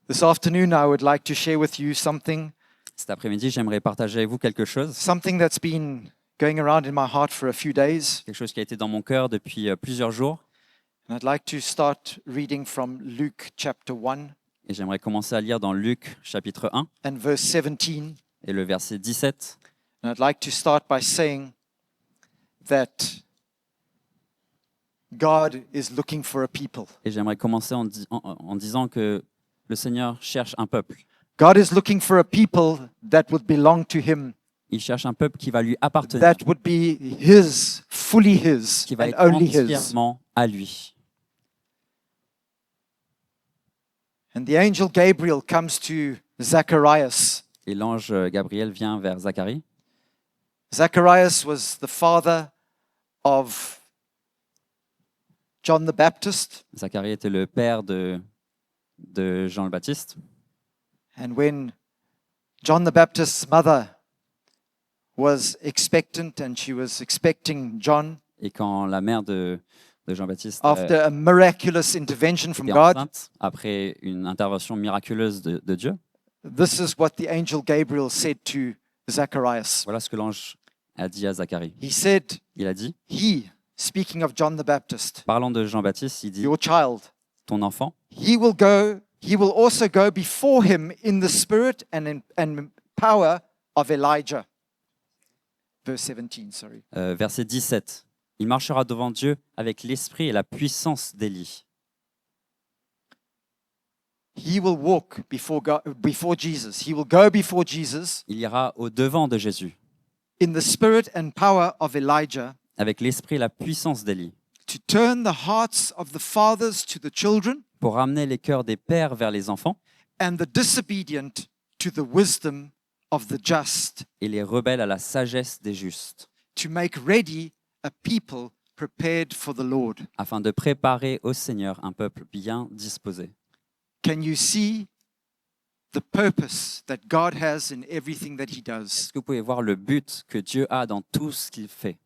This afternoon, I would like to share with you something Cet après-midi, j'aimerais partager avec vous quelque chose that's been going around in my heart for a few days. qui a été dans mon cœur depuis plusieurs jours. And I'd like to start reading from Luke chapter 1 Et j'aimerais commencer à lire dans Luc chapitre 1 and verse 17. et le verset 17. And I'd like to start by saying that God is looking for a people. Et j'aimerais commencer en disant que le Seigneur cherche un peuple. God is looking for a people that would belong to Him, Il cherche un peuple qui va lui appartenir, that would be His, fully His, qui va and être only His. entièrement à lui. And the angel Gabriel comes to Zacharias. Et l'ange Gabriel vient vers Zacharie. Zacharias was the father of John the Baptist. Zacharie était le père de Jean le Baptiste. And when John the Baptist's mother was expectant and she was expecting John Et quand la mère de Jean-Baptiste after a miraculous intervention from était God, enceinte, après une intervention miraculeuse de Dieu, this is what the angel Gabriel said to Zacharias. voilà ce que l'ange a dit à Zacharie. He said, Il a dit, speaking of John the Baptist, parlant de Jean-Baptiste, il dit, your child, ton enfant, he will also go before him in the spirit and power of Elijah. Verse 17, sorry. verset 17. Il marchera devant Dieu avec l'esprit et la puissance d'Élie. He will walk before Jesus. He will go before Jesus Il ira au devant de Jésus in the spirit and power of Elijah avec l'esprit et la puissance d'Élie to turn the hearts of the fathers to the children pour ramener les cœurs des pères vers les enfants and the disobedient to the wisdom of the just, et les rebelles à la sagesse des justes, to make ready a people prepared for the Lord. afin de préparer au Seigneur un peuple bien disposé. Can you see the purpose that God has in everything that He does? Est-ce que vous pouvez voir le but que Dieu a dans tout ce qu'il fait?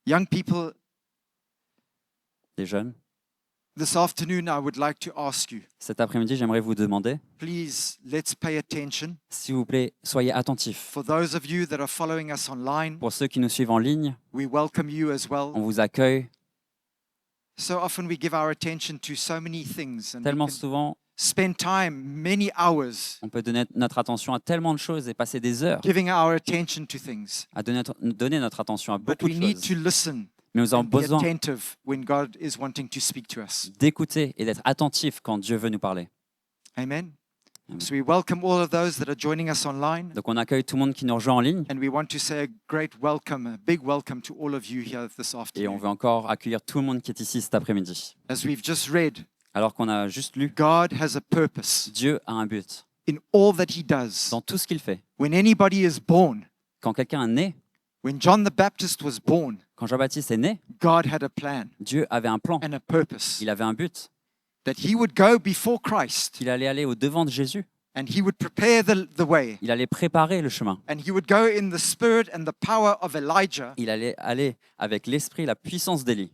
Young people, Les jeunes, this afternoon I would like to ask you, cet après-midi, j'aimerais vous demander, please, let's pay attention. s'il vous plaît, soyez attentifs. For those of you that are following us online, Pour ceux qui nous suivent en ligne, we welcome you as well. on vous accueille. So often we give our attention to so many things and we Tellement can souvent, spend time, many hours, on peut donner notre attention à tellement de choses et passer des heures giving our attention to things. à donner notre attention à But beaucoup we de need choses. to listen Mais nous avons and be besoin attentive when God is wanting to speak to us. d'écouter et d'être attentifs quand Dieu veut nous parler. Amen. Amen. So we welcome all of those that are joining us online. Donc on accueille tout le monde qui nous rejoint en ligne And we want to say a great welcome, a big welcome to all of you here this et on afternoon. veut encore accueillir tout le monde qui est ici cet après-midi. As we've just read, Alors qu'on a juste lu, God has a purpose Dieu a un but in all that He does. dans tout ce qu'il fait. When anybody is born, Quand quelqu'un est né, when John the Baptist was born, quand Jean-Baptiste est né, God had a plan Dieu avait un plan, and a purpose il avait un but, that He would go before Christ qu'il allait aller au devant de Jésus, and He would prepare the way. il allait préparer le chemin, And He would go in the spirit and the power of Elijah, il allait aller avec l'esprit et la puissance d'Élie,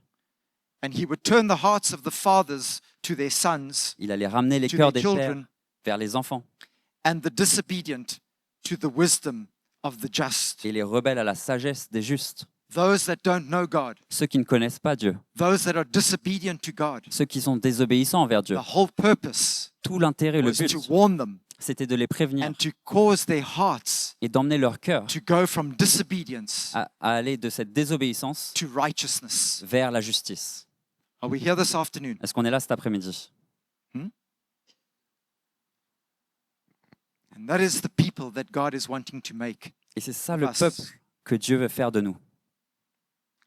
and He would turn the hearts of the fathers to their sons, il allait ramener les to cœurs their des pères children, vers les enfants and the disobedient to the wisdom of the just. et les rebelles à la sagesse des justes, Those that don't know God, ceux qui ne connaissent pas Dieu, those that are disobedient to God. ceux qui sont désobéissants envers Dieu. The whole purpose Tout l'intérêt, le was but, to warn them c'était de les prévenir and to cause their hearts et d'emmener leur cœur to go from disobedience à aller de cette désobéissance to righteousness. vers la justice. Are we here this afternoon? Est-ce qu'on est là cet après-midi? And that is the people that God is wanting to make. Et c'est ça le Us. peuple que Dieu veut faire de nous.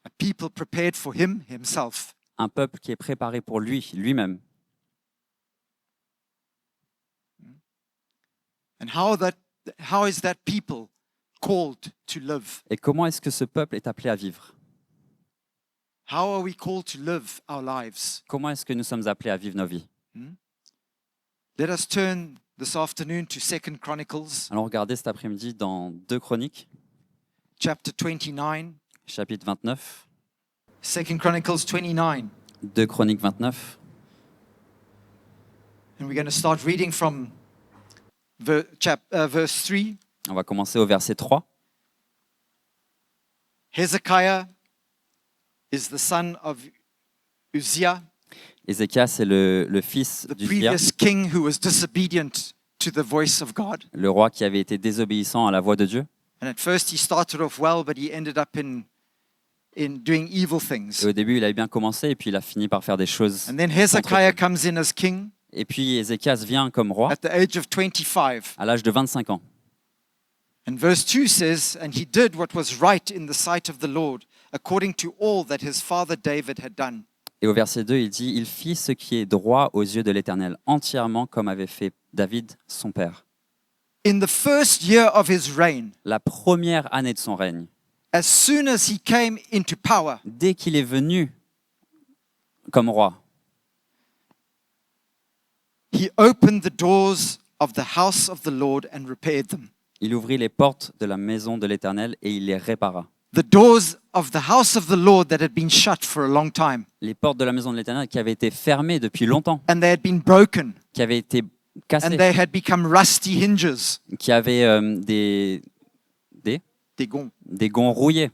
A people prepared for Him Himself. Un peuple qui est préparé pour lui, lui-même. And how is that people called to live? Et comment est-ce que ce peuple est appelé à vivre? How are we called to live our lives? Comment est-ce que nous sommes appelés à vivre nos vies? Let us turn this afternoon to 2 Chronicles, Allons regarder cet après-midi dans 2 Chroniques, chapter 29. chapitre 29. 2 Chronicles 29. 2 Chroniques 29. And we're going to start reading from verse 3. On va commencer au verset 3. Hezekiah is the son of Uzziah, Ézéchias, c'est le fils the d'Uzziah, previous king who was disobedient to the voice of God. le roi qui avait été désobéissant à la voix de Dieu. And at first he started off well, but he ended up in doing evil things. Et au début, il avait bien commencé et puis il a fini par faire des choses. And then Hezekiah comes in as king Et puis Ézéchias vient comme roi at the age of 25. à l'âge de 25 ans. And verse 2 says, "And he did what was right in the sight of the Lord, according to all that his father David had done." Et au verset 2, il dit « Il fit ce qui est droit aux yeux de l'Éternel, entièrement comme avait fait David, son père. In the first year of his reign, » La première année de son règne, as soon as he came into power, dès qu'il est venu comme roi, he opened the doors of the house of the Lord and repaired them. il ouvrit les portes de la maison de l'Éternel et il les répara. The doors of the house of the Lord that had been shut for a long time, Les portes de la maison de l'Éternel qui avaient été fermées depuis longtemps, and they had been broken, qui avaient été and cassées, they had become rusty hinges, qui avaient des gonds, des gonds rouillés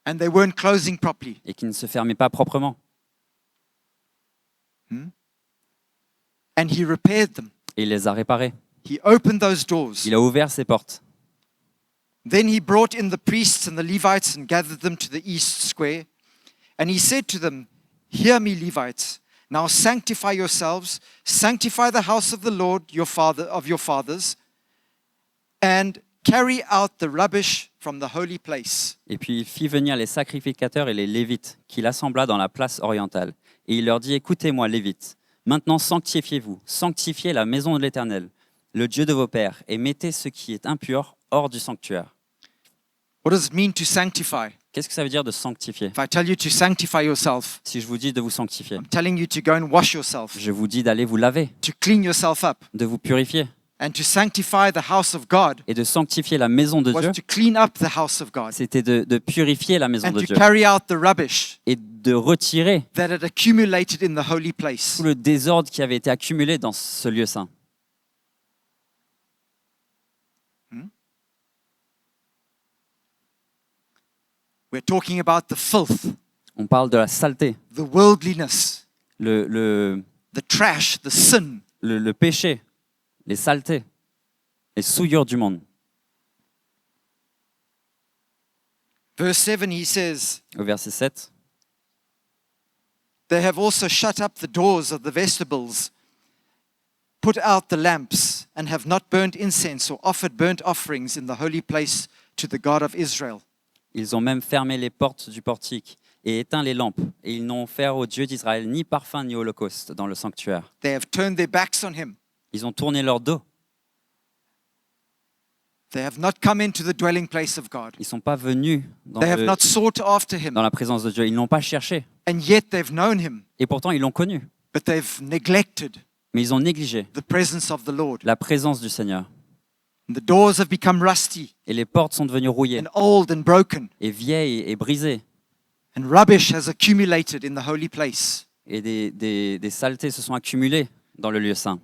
and they weren't closing properly. et qui ne se fermaient pas proprement. And he repaired them. Et il les a réparées. He opened those doors. Il a ouvert ses portes. Then he brought in the priests and the Levites and gathered them to the east square. And he said to them, "Hear me, Levites. Now sanctify yourselves, sanctify the house of the Lord, your fathers, and carry out the rubbish from the holy place." Et puis il fit venir les sacrificateurs et les Lévites, qu'il assembla dans la place orientale. Et il leur dit, écoutez-moi, Lévites, maintenant sanctifiez-vous, sanctifiez la maison de l'Éternel, le Dieu de vos pères, et mettez ce qui est impur hors du sanctuaire. What does it mean to sanctify? Qu'est-ce que ça veut dire de sanctifier? If I tell you to sanctify yourself, Si je vous dis de vous sanctifier, I'm telling you to go and wash yourself, je vous dis d'aller vous laver, to clean yourself up. de vous purifier, And to sanctify the house of God et de sanctifier la maison de was Dieu. to clean up the house of God C'était de purifier la maison and de to Dieu carry out the rubbish et de retirer that had accumulated in the holy place. tout le désordre qui avait été accumulé dans ce lieu saint. We're talking about the filth, On parle de la saleté, the worldliness, le the trash, the sin. péché, les saletés, les souillures du monde. Verse 7, he says, Au verset 7, "They have also shut up the doors of the vestibules, put out the lamps, and have not burnt incense or offered burnt offerings in the holy place to the God of Israel." ils ont même fermé les portes du portique et éteint les lampes, et ils n'ont offert au Dieu d'Israël ni parfum ni holocauste dans le sanctuaire. They have turned their backs on him. Ils ont tourné leur dos. They have not come into the dwelling place of God. Ils ne sont pas venus They have not sought after him. dans la présence de Dieu. Ils ne l'ont pas cherché. And yet they've known him, Et pourtant, ils l'ont connu. but they've neglected Mais ils ont négligé the presence of the Lord. la présence du Seigneur. And the doors have become rusty Et les portes sont devenues rouillées and old and broken, et vieilles et brisées. and rubbish has accumulated in the holy place. Et des saletés se sont accumulées dans le lieu saint.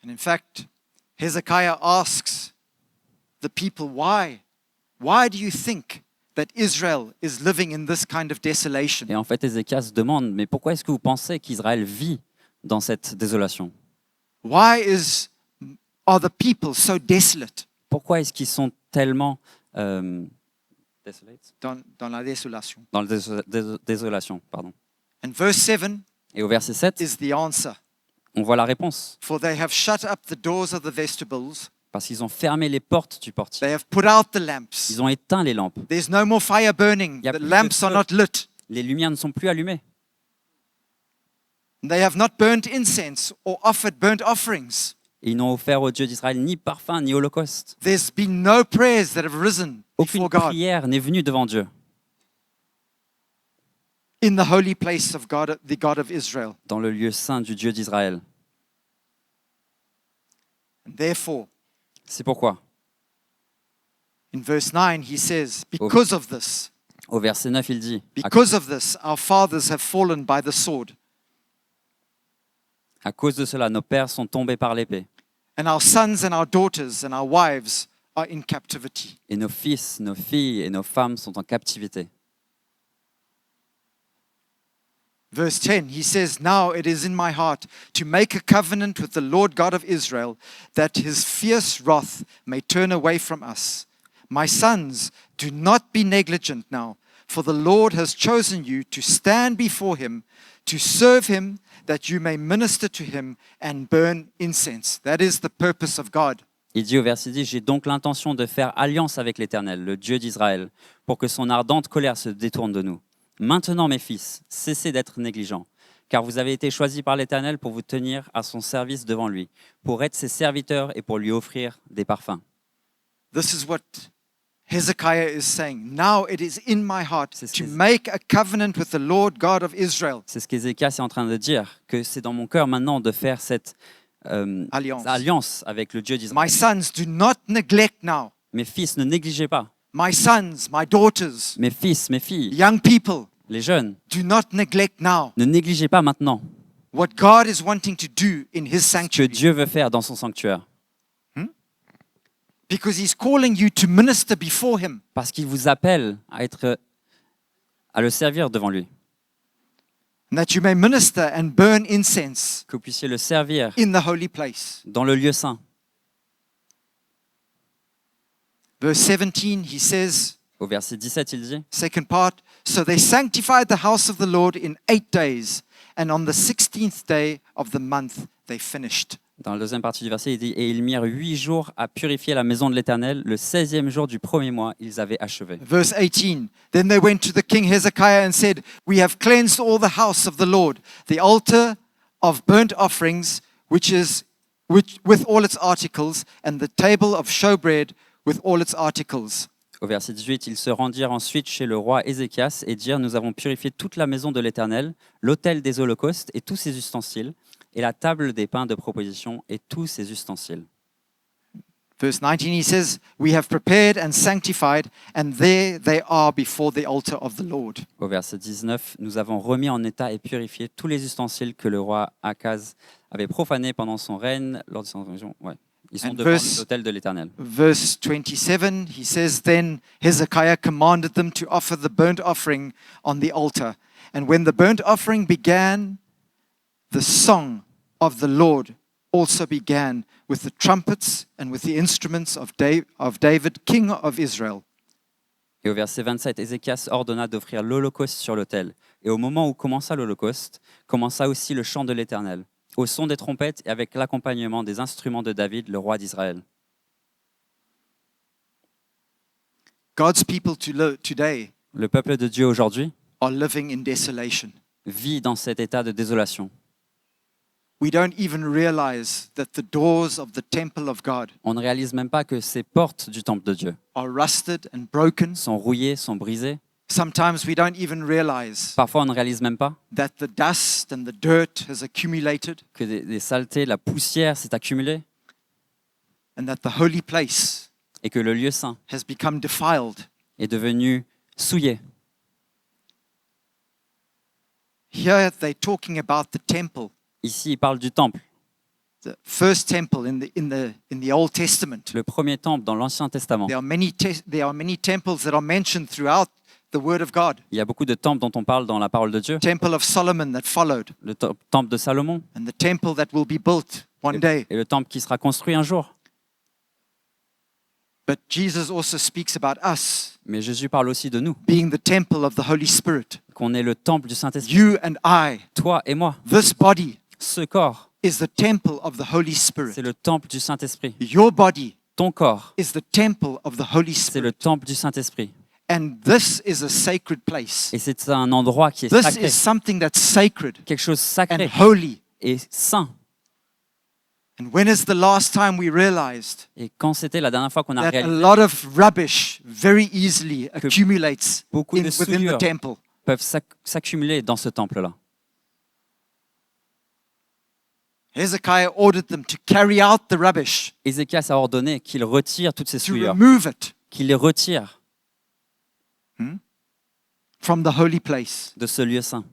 And in fact, Hezekiah asks the people, why? Why do you think that Israel is living in this kind of desolation? Et en fait, Ézéchias demande, mais pourquoi est-ce que vous pensez qu'Israël vit dans cette désolation? Why are the people so desolate? Pourquoi est-ce qu'ils sont tellement desolate? Dans la désolation. Dans la désolation, pardon. And verse 7 Et au verset 7, is the answer. on voit la réponse. For they have shut up the doors of the vestibules. Parce qu'ils ont fermé les portes du portique. They have put out the lamps. Ils ont éteint les lampes. There's no more fire burning. Y a The plus de lamps are feu. not lit. Les lumières ne sont plus allumées. They have not burnt incense or offered burnt offerings. Et ils n'ont offert au Dieu d'Israël ni parfum ni holocauste. There's been no prayers that have risen Aucune before God prière n'est venue devant Dieu in the holy place of God, the God of Israel. dans le lieu saint du Dieu d'Israël. And therefore, C'est pourquoi, In verse 9, he says, because of this, Au verset 9, il dit, because of this, our fathers have fallen by the sword, à cause de cela, nos pères sont tombés par l'épée, and our sons and our daughters and our wives are in captivity. et nos fils, nos filles et nos femmes sont en captivité. Verse 10, he says, now it is in my heart to make a covenant with the Lord God of Israel, that his fierce wrath may turn away from us. My sons, do not be negligent now, for the Lord has chosen you to stand before him, to serve him, that you may minister to him and burn incense. That is the purpose of God. Il dit au verset 10, j'ai donc l'intention de faire alliance avec l'Éternel, le Dieu d'Israël, pour que son ardente colère se détourne de nous. Maintenant, mes fils, cessez d'être négligents, car vous avez été choisis par l'Éternel pour vous tenir à son service devant lui, pour être ses serviteurs et pour lui offrir des parfums. This is what Hezekiah is saying. Now it is in my heart C'est ce to que- make a covenant with the Lord God of Israel. C'est ce qu'Ézéchias est en train de dire, que c'est dans mon cœur maintenant de faire cette alliance avec le Dieu My d'Israël. sons, do not neglect now. Mes fils, ne négligez pas. My sons, my daughters, Mes fils, mes filles, young people, les jeunes, do not neglect now ne négligez pas maintenant what God is wanting to do in His ce que sanctuary. Dieu veut faire dans son sanctuaire. Because He's calling you to minister before Him. Parce qu'il vous appelle à le servir devant lui. And that you may minister and burn incense Que vous puissiez le servir in the holy place. dans le lieu saint. Verse 17, he says, Au verset 17, il dit, second part, so they sanctified the house of the Lord in 8 days, and on the 16th day of the month they finished. dans la deuxième partie du verset, il dit, et ils mirent 8 jours à purifier la maison de l'Éternel. Le 16e jour du premier mois, ils avaient achevé. Verse 18, then they went to the king Hezekiah and said, we have cleansed all the house of the Lord, the altar of burnt offerings, which with all its articles, and the table of showbread with all its articles. Au verset 18, ils se rendirent ensuite chez le roi Ézéchias et dirent, nous avons purifié toute la maison de l'Éternel, l'autel des holocaustes et tous ses ustensiles, et la table des pains de proposition et tous ses ustensiles. Verse 19, he says, we have prepared and sanctified, and there they are before the altar of the Lord. Au verset 19, nous avons remis en état et purifié tous les ustensiles que le roi Akaz avait profanés pendant son règne lors de son région. Ouais. Ils sont And devant verse- l'autel de l'Éternel. Verse 27, he says, then Hezekiah commanded them to offer the burnt offering on the altar. And when the burnt offering began, the song of the Lord also began with the trumpets and with the instruments of David, king of Israel. Et au verset 27, Ézéchias ordonna d'offrir l'holocauste sur l'autel. Et au moment où commença l'holocauste, commença aussi le chant de l'Éternel, au son des trompettes et avec l'accompagnement des instruments de David, le roi d'Israël. God's people today Le peuple de Dieu aujourd'hui are living in desolation. vit dans cet état de désolation. We don't even realize that the doors of the temple of God On ne réalise même pas que ces portes du temple de Dieu are rusted and broken. sont rouillées, sont brisées. Sometimes we don't even realize Parfois, on ne réalise même pas that the dust and the dirt has accumulated que des saletés, la poussière s'est accumulée and that the holy place et que le lieu saint has become defiled. est devenu souillé. Here they're talking about the temple, Ici, il parle du temple, the first temple in the Old Testament. le premier temple dans l'Ancien Testament. There are many temples that are mentioned throughout the Word of God. Il y a beaucoup de temples dont on parle dans la parole de Dieu. Temple of Solomon that followed, Le temple de Salomon and the temple that will be built one day. et le temple qui sera construit un jour. But Jesus also speaks about us Mais Jésus parle aussi de nous, being the temple of the Holy Spirit. qu'on est le temple du Saint-Esprit. You and I, Toi et moi, this body ce corps, is the temple of the Holy Spirit. c'est le temple du Saint-Esprit. Your body Ton corps, is the temple of the Holy c'est le Spirit. temple du Saint-Esprit. And this is a sacred place. Et c'est un endroit qui est This sacré, is something that's sacred quelque chose and sacré holy. et saint. And when is the last time we realized Et quand c'était la dernière fois qu'on a that a réalisé lot of rubbish very easily accumulates beaucoup de within the souillures temple? peuvent s'accumuler dans ce temple-là. Hezekiah ordered them to carry out the rubbish, Ézéchias a ordonné qu'il retire toutes ces to souillures, remove it, qui les retire from the holy place. de ce lieu saint.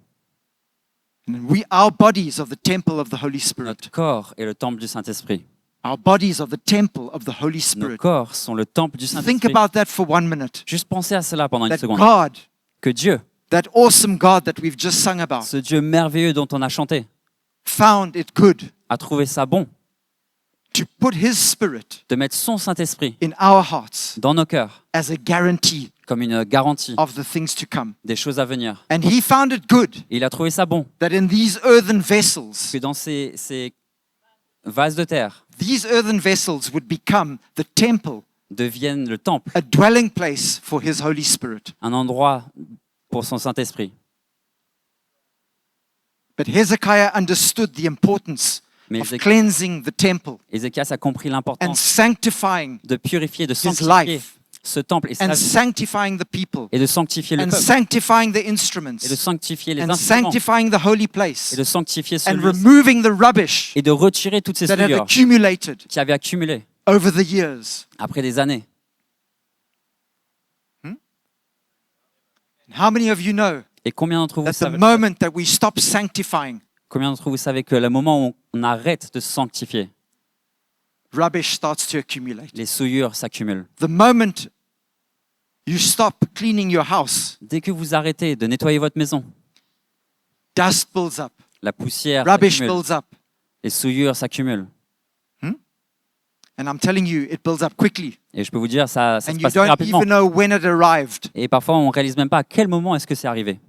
And our bodies are the temple of the Holy Spirit. Notre corps est le temple du Saint-Esprit. Our bodies are the temple of the Holy Nos Spirit. corps sont le temple du Think Saint-Esprit. about that for 1 minute. Juste pensez à cela pendant une That seconde. God, Que Dieu, that awesome God that we've just sung about, ce Dieu merveilleux dont on a chanté, found it good a trouvé ça bon to put His Spirit de mettre son Saint-Esprit in our hearts dans nos cœurs as a guarantee comme une garantie of the things to come. des choses à venir. And He found it good Et il a trouvé ça bon that in these earthen vessels, que dans ces vases de terre these earthen vessels would become the temple, deviennent le temple, a dwelling place for His Holy Spirit. un endroit pour son Saint-Esprit. But Hezekiah understood the importance Mais of cleansing the temple Ézéchias a compris and l'importance sanctifying de purifier, de his sanctifier life ce temple et sa and vie, sanctifying the people et de sanctifier le and peuple, sanctifying the et de instruments sanctifier les and instruments, sanctifying the holy place et de sanctifier ce and lieu, removing the rubbish et de retirer toutes ces that had souillures accumulated qui avaient accumulé over the years. après des années. How many of you know Et combien d'entre vous that the savez, moment that we stop sanctifying, combien d'entre vous savez que le moment où on arrête de se sanctifier, rubbish starts to accumulate? les souillures s'accumulent. The moment you stop cleaning your house, Dès que vous arrêtez de nettoyer votre maison, dust builds up, la poussière rubbish s'accumule, builds up. les souillures s'accumulent. And I'm telling you, it builds up quickly. Et je peux vous dire, ça se And you passe très don't rapidement. even know when it arrived. Et parfois, on ne réalise même pas à quel moment est-ce que c'est arrivé.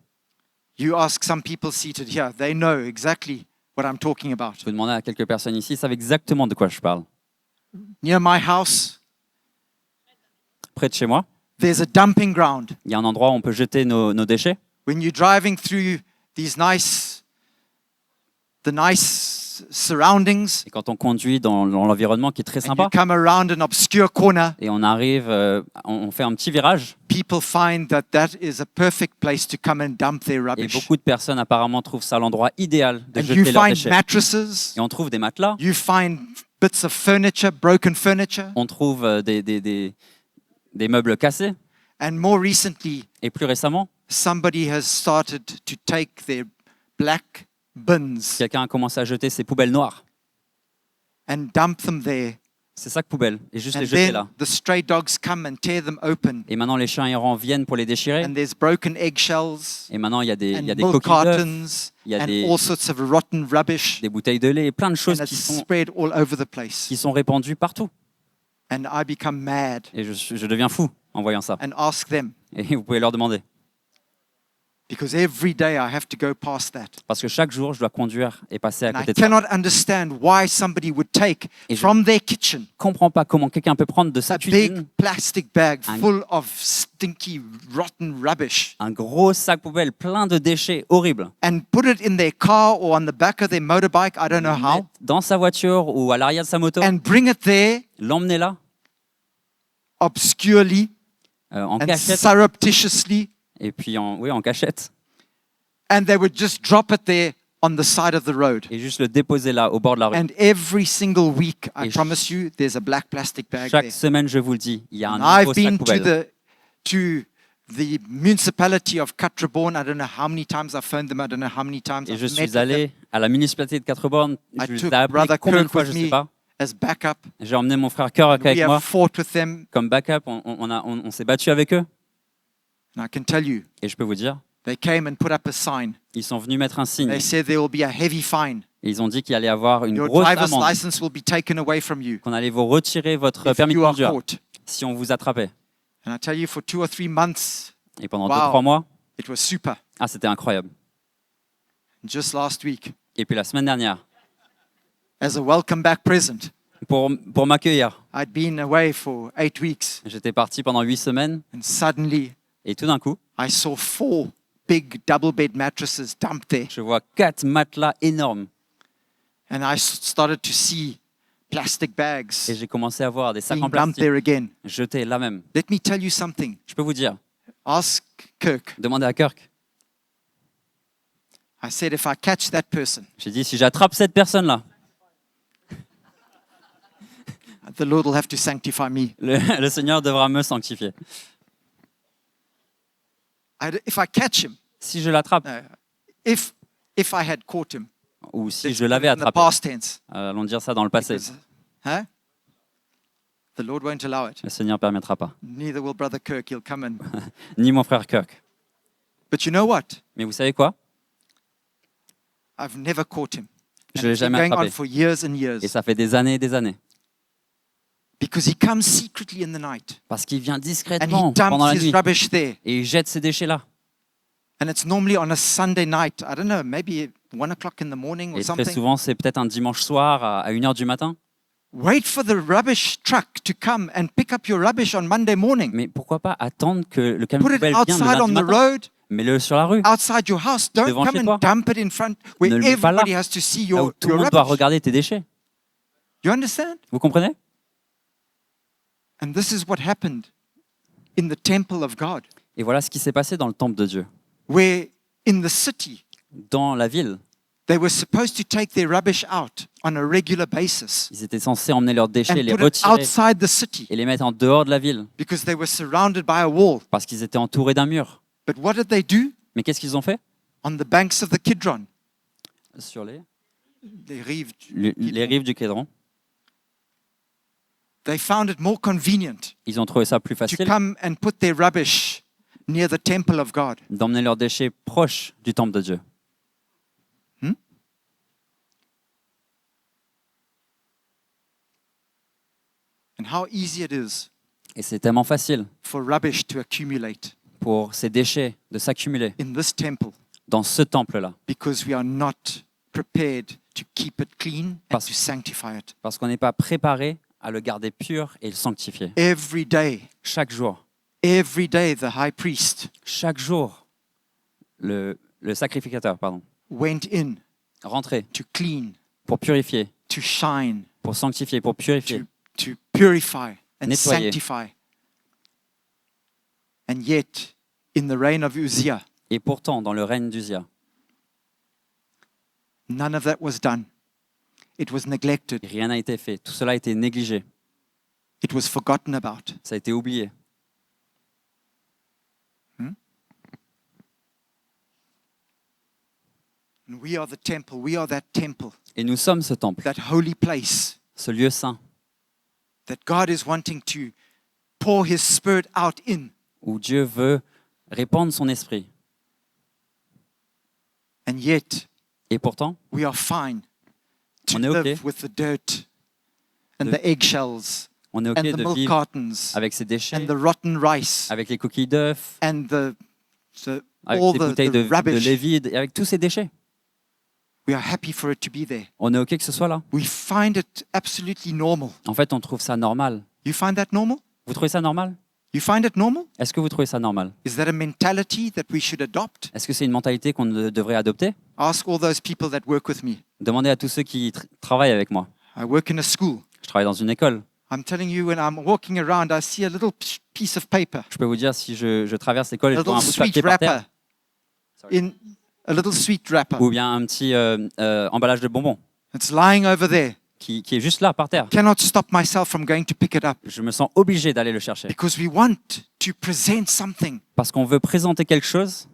You ask some people seated here, they know exactly what I'm talking about. Je peux demander à quelques personnes ici, ils savent exactement de quoi je parle. Near my house, Près de chez moi, there's a dumping ground. il y a un endroit où on peut jeter nos déchets. When you're driving through the nice surroundings, Et quand on conduit dans l'environnement qui est très and you sympa, come around an obscure corner, et on arrive, on fait un petit virage, people find that that is a perfect place to come and dump their et rubbish. beaucoup de personnes apparemment trouvent ça l'endroit idéal de And you jeter leurs find déchets. mattresses, Et on trouve des matelas, you find bits of furniture, broken furniture, on trouve des meubles cassés. and more recently, Et plus récemment, somebody has started to take their black bins quelqu'un a commencé à jeter ses poubelles noires, and dump them there. ces sacs poubelles, et juste les And jeter then là. the stray dogs come and tear them open. Et maintenant, les chiens errants viennent pour les déchirer. And there's broken eggshells Et maintenant, il y a des and coquilles milk d'œufs, cartons il y a and des, all sorts of rotten rubbish. des bouteilles de lait, et plein de choses And it's spread all over the place. qui sont répandues partout. And I become mad Et je deviens fou en voyant ça. and ask them, Et vous pouvez leur demander. because every day I have to go past that. Parce que chaque jour, je dois conduire et passer à And I côté de ça. cannot understand why somebody would take Et je- from their kitchen Je ne comprends pas comment quelqu'un peut prendre de a sa cuisine big plastic bag Un- full of stinky, rotten rubbish un gros sac poubelle plein de déchets horribles, and put it in their car or on the back of their motorbike, I don't know how, mettre dans sa voiture ou à l'arrière de sa moto, and bring it there l'emmener là, obscurely en and cachette, surreptitiously, et puis en cachette, and they would just drop it there on the side of the road. et juste le déposer là, au bord de la rue. And every single week, I Et promise you, there's a black plastic bag Chaque there. semaine, je vous le dis, il y a un And I've nouveau sac been poubelle. to the municipality of Katrabon. I don't know how many times I've phoned them. I don't know how many times Et I've je met suis with them allé à la municipalité de Quatre-Bornes, I je les took ai appelés Brother combien de Kirk fois, with je ne sais me. pas. as backup. J'ai emmené mon frère Kirk We avec moi have fought with them. comme backup, on s'est battu avec eux. And I can tell you, Et je peux vous dire, they came and put up a sign. ils sont venus mettre un signe. They said there will be a heavy fine. Et ils ont dit qu'il allait y avoir une Your grosse driver's amende, license will be taken away from you qu'on allait vous retirer votre if permis de you are conduire caught. si on vous attrapait. And I tell you, for 2 or 3 months, Et pendant Wow. 2-3 mois, it was super. c'était incroyable. Just last week, Et puis la semaine dernière, as a welcome back present, pour m'accueillir, I'd been away for 8 weeks, j'étais parti pendant 8 semaines, and suddenly et tout d'un coup, I saw 4 big double bed mattresses dumped there. je vois 4 matelas énormes. And I started to see plastic Et bags j'ai commencé à voir des sacs being en dumped plastique there again. jetés là même. Let me tell you something. Je peux vous dire, Ask Kirk. demandez à Kirk. I said, if I catch that person, J'ai dit, si j'attrape cette personne-là, The Lord will have to sanctify me. Le Seigneur devra me sanctifier. If I catch him, Si je l'attrape, if I had caught him, ou si let's je put l'avais it in the attrapé, past tense, allons dire ça dans le passé, because, huh? The Lord won't allow it. le Seigneur ne permettra pas. Neither will Brother Kirk. He'll come in. Ni mon frère Kirk. But you know what? Mais vous savez quoi? I've never caught him. Je And l'ai it's been jamais going on attrapé. for years and Et years. ça fait des années et des années. Because he comes secretly in the night Parce qu'il vient and discrètement he pendant dumps la his nuit rubbish there. et il jette ces déchets-là. And it's normally on a Sunday night. I don't know, maybe 1 o'clock in the morning or Et très something. souvent, c'est peut-être un dimanche soir à 1h du matin. Wait for the rubbish truck to come and pick up your rubbish on Monday morning. Mais pourquoi pas attendre que le camion Put it poubelle vienne le outside on lundi the matin? road, Mets-le sur la rue, outside your house. Don't Devant come chez and toi. dump it in front where Ne le mets pas là, everybody has to see là où your, tout le your monde doit rubbish. regarder tes déchets. You understand? Vous comprenez? And this is what happened in the temple of God, Et voilà ce qui s'est passé dans le temple de Dieu. where in the city, Dans la ville, they were supposed to take their rubbish out on a regular basis ils étaient censés emmener leurs déchets, and les put it retirer outside the city et les mettre en dehors de la ville because they were surrounded by a wall. parce qu'ils étaient entourés d'un mur. But what did they do? Mais qu'est-ce qu'ils ont fait? On the banks of the Kidron, Sur les rives, rives du Kédron, they found it more convenient ils ont trouvé ça plus to facile come and put their rubbish near the temple of God. d'emmener leurs déchets proches du temple de Dieu. And how easy it is Et c'est tellement facile for rubbish to accumulate pour ces déchets de s'accumuler in this temple dans ce temple-là, because we are not prepared to keep it clean and Parce- to sanctify it. parce qu'on n'est pas préparé à le garder pur et le sanctifier. Every day, the high priest Chaque jour, le sacrificateur, went in rentrait to clean, pour purifier, to shine, pour sanctifier, pour purifier. to purify and Nettoyer. sanctify. And yet, in the reign of Uzziah, Et pourtant, dans le règne d'Uzia, none of that was done. It was neglected. rien n'a été fait. Tout cela a été négligé. It was forgotten about. Ça a été oublié. And we are the temple. We are that temple, Et nous sommes ce temple, that holy place ce lieu saint, that God is wanting to pour His Spirit out in. où Dieu veut répandre son esprit. And yet, Et pourtant, we are fine to On est live okay. with the dirt and De- the eggshells on est and OK the de milk vivre cartons avec ces déchets, and the rotten rice avec les coquilles d'œufs, and avec all ces the bouteilles de rubbish. lait vide, et avec tous ces déchets. We are happy for it to be there. On est OK que ce soit là. We find it absolutely normal. En fait, on trouve ça normal. You find that normal? Vous trouvez ça normal? You find it normal? Est-ce que vous trouvez ça normal? Is that a mentality that we should adopt? Est-ce que c'est une mentalité qu'on devrait adopter? Ask all those people that work with me. Demandez à tous ceux qui travaillent avec moi. I work in a school. Je travaille dans une école. I'm telling you, when I'm walking around, I see a little piece of paper, Je peux vous dire, si je traverse l'école et a je vois little un bout de sweet papier par wrapper, terre, in a little sweet wrapper. ou bien un petit emballage de bonbons It's lying over there. qui est juste là, par terre, Cannot stop myself from going to pick it up je me sens obligé d'aller le chercher. because we want to present something. Parce qu'on veut présenter quelque chose,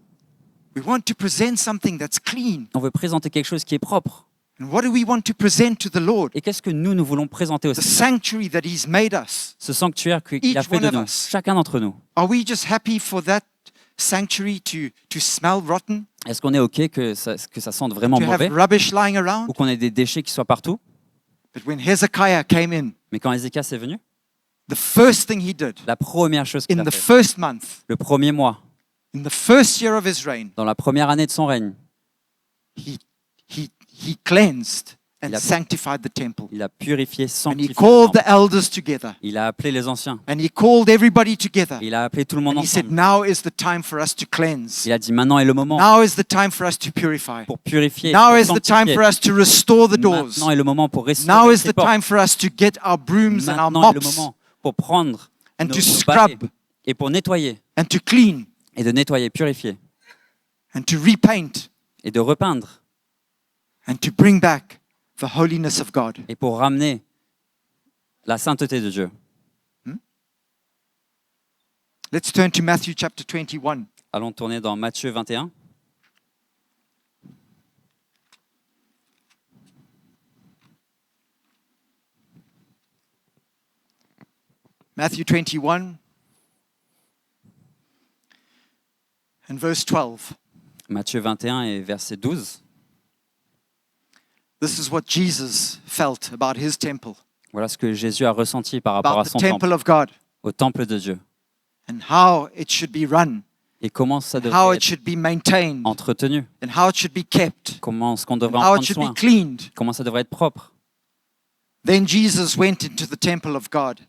We want to present something that's clean. on veut présenter quelque chose qui est propre. And what do we want to present to the Lord? Et qu'est-ce que nous voulons présenter au The Seigneur? sanctuary that He's made us. Ce sanctuaire qu'il a Each fait de one of nous, us. chacun d'entre nous. Are we just happy for that sanctuary to smell rotten, Est-ce qu'on est OK que ça sente vraiment to have mauvais, rubbish lying around? ou qu'on ait des déchets qui soient partout? But when Hezekiah came in, Mais quand Ézéchias est venu, the first thing he did la première chose qu'il in a the fait, first month, le premier mois, in the first year of his reign, dans la première année de son règne, he cleansed and Il a- sanctified the temple. il a purifié, And he sanctifié le called temple. the elders together. Il a appelé les anciens. And he called everybody together. Il a appelé tout le monde And he said, ensemble. now is the time for us to cleanse. Il a dit maintenant est le moment Now is the time for us to purify. pour purifier, Now pour is the time sanctifier. for us to restore the doors. Maintenant est le moment pour Now restaurer is ces the portes. time for us to get our brooms and our Maintenant est le mops moment pour prendre and nos to balais scrub et pour nettoyer and to clean et de nettoyer, purifier and to repaint et de repeindre and to bring back the holiness of God. et pour ramener La sainteté de Dieu. Let's turn to Matthew chapter 21. Allons tourner dans Matthieu 21. Matthew 21 and verse 12. Matthieu 21 et verset 12. This is what Jesus felt about his temple, Voilà ce que Jésus a ressenti par rapport à about the son temple, temple of God, au temple de Dieu. and how it should be run, Et comment ça how devrait it être should be maintained, entretenu. and how it should be kept, Comment est-ce qu'on and devrait en how it prendre should soin. be cleaned. Comment ça devrait être propre. Then Jesus went into the temple of God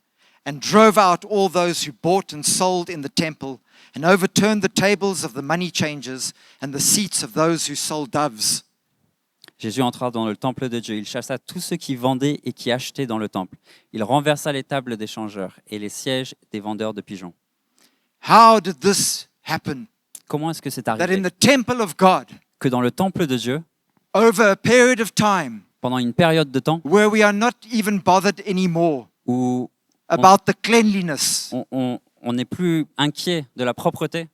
and drove out all those who bought and sold in the temple and overturned the tables of the money changers and the seats of those who sold doves. Jésus entra dans le temple de Dieu. Il chassa tous ceux qui vendaient et qui achetaient dans le temple. Il renversa les tables des changeurs et les sièges des vendeurs de pigeons. How did this happen? Comment est-ce que c'est That in arrivé the temple of God, que dans le temple de Dieu, over a period of time, pendant une période de temps where we are not even bothered anymore où about the cleanliness, on n'est plus inquiet de la propreté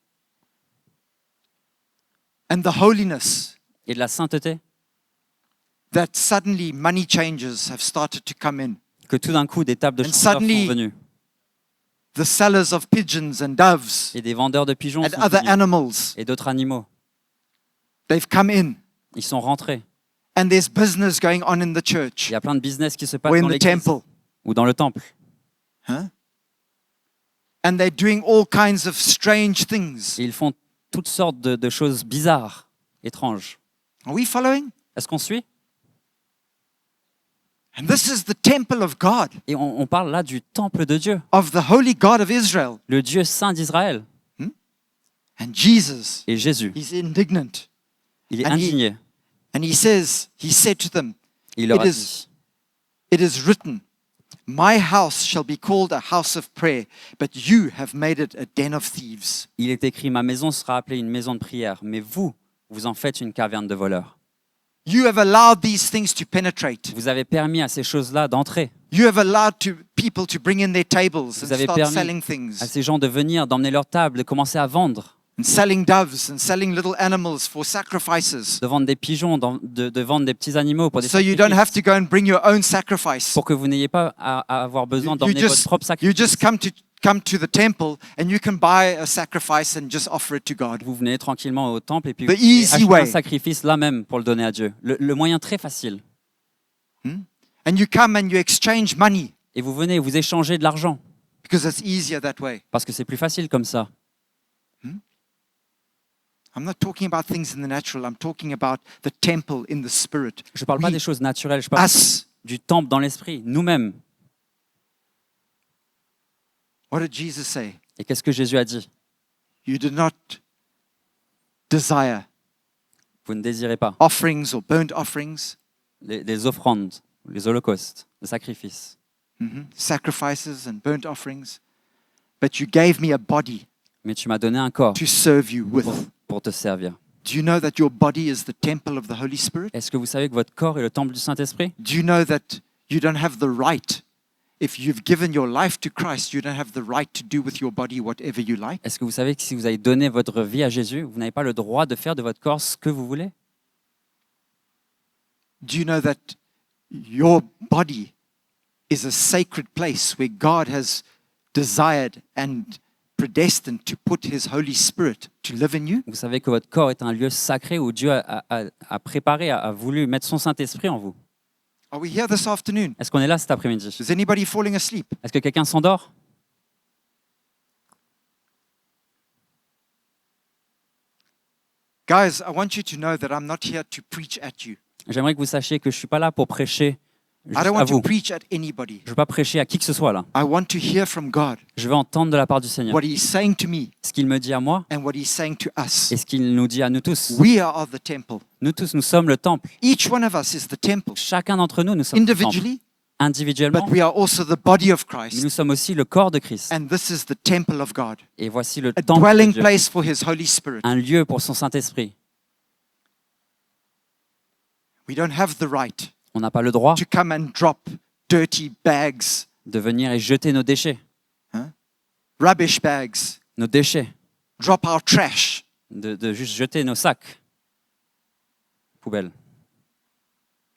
and the holiness, et de la sainteté, that suddenly money changers have started to come in. que tout d'un coup des tables de And changeurs suddenly- sont venues The sellers of pigeons and doves et des vendeurs de pigeons and sont other venus, animals, et d'autres animaux. they've come in. Ils sont rentrés. And there's business going on in the Il church y a plein de business qui se passent or in dans the l'église temple. ou dans le temple. Huh? And they're doing all kinds of strange things. Et ils font toutes sortes de choses bizarres, étranges. Are we following? Est-ce qu'on suit? And this is the temple of God, Et on parle là du temple de Dieu, of the holy God of Israel. le Dieu saint d'Israël. And Jesus, Et Jésus, he's indignant. il est And he- indigné. And he said to them, Il leur a It dit, It is written, my house shall be called a house of prayer, but you have made it a den of thieves. il est écrit, ma maison sera appelée une maison de prière, mais vous, vous en faites une caverne de voleurs. You have allowed these things to penetrate. Vous avez permis à ces choses-là d'entrer, You have allowed people to bring in their tables Vous and avez start permis selling à things, ces gens de venir, d'emmener leur table, de commencer à vendre, and selling doves and selling little animals for sacrifices. de vendre des pigeons, de vendre des petits animaux pour des So you don't sacrifices, have to go and bring your own sacrifice. pour que vous n'ayez pas à avoir besoin You d'emmener votre propre you sacrifice. just come to the temple and you can buy a sacrifice and just offer it to God. Vous venez tranquillement au temple et puis The vous pouvez easy acheter way. un sacrifice là même pour le donner à Dieu. Le moyen très facile. And you come and you exchange money Et vous venez et vous échangez de l'argent because it's easier that way. parce que c'est plus facile comme ça. I'm not talking about things in the natural. I'm talking about the temple in the spirit. Je ne parle pas We, des choses naturelles, je parle us. du temple dans l'esprit, nous-mêmes. What did Jesus say? Et qu'est-ce que Jésus a dit? You do not desire Vous ne désirez pas offerings or burnt offerings, les offrandes, les holocaustes, les sacrifices, sacrifices and burnt offerings, but you gave me a body mais tu m'as donné un corps to serve you with. pour te servir. Do you know that your body is the temple of the Holy Spirit? Est-ce que vous savez que votre corps est le temple du Saint-Esprit? Do you know that you don't have the right, if you've given your life to Christ, you don't have the right to do with your body whatever you like? Est-ce que vous savez que si vous avez donné votre vie à Jésus, vous n'avez pas le droit de faire de votre corps ce que vous voulez? Do you know that your body is a sacred place where God has desired and predestined to put His Holy Spirit to live in you? Vous savez que votre corps est un lieu sacré où Dieu a préparé, a voulu mettre son Saint-Esprit en vous. Are we here this afternoon? Est-ce qu'on est là cet après-midi? Is anybody falling asleep? Est-ce que quelqu'un s'endort? Guys, I want you to know that I'm not here to preach at you. J'aimerais que vous sachiez que je ne suis pas là pour prêcher juste I don't à want to vous. preach at anybody. Je ne veux pas prêcher à qui que ce soit là. I want to hear from God Je veux entendre de la part du Seigneur what He's saying to me ce qu'il me dit à moi and what He's saying to us. et ce qu'il nous dit à nous tous. We are the temple. Nous tous, nous sommes le temple. Each one of us is the temple Chacun d'entre nous, nous sommes le temple. individually, Individuellement, but we are also the body of mais Christ. nous sommes aussi le corps de Christ. And this is the temple of God, Et voici le a temple de dwelling Dieu, place for His Holy Spirit. un lieu pour son Saint-Esprit. We don't have the right On n'a pas le droit to come and drop dirty bags de venir et jeter nos déchets, rubbish bags, nos déchets, drop our trash. de juste jeter nos sacs, poubelle.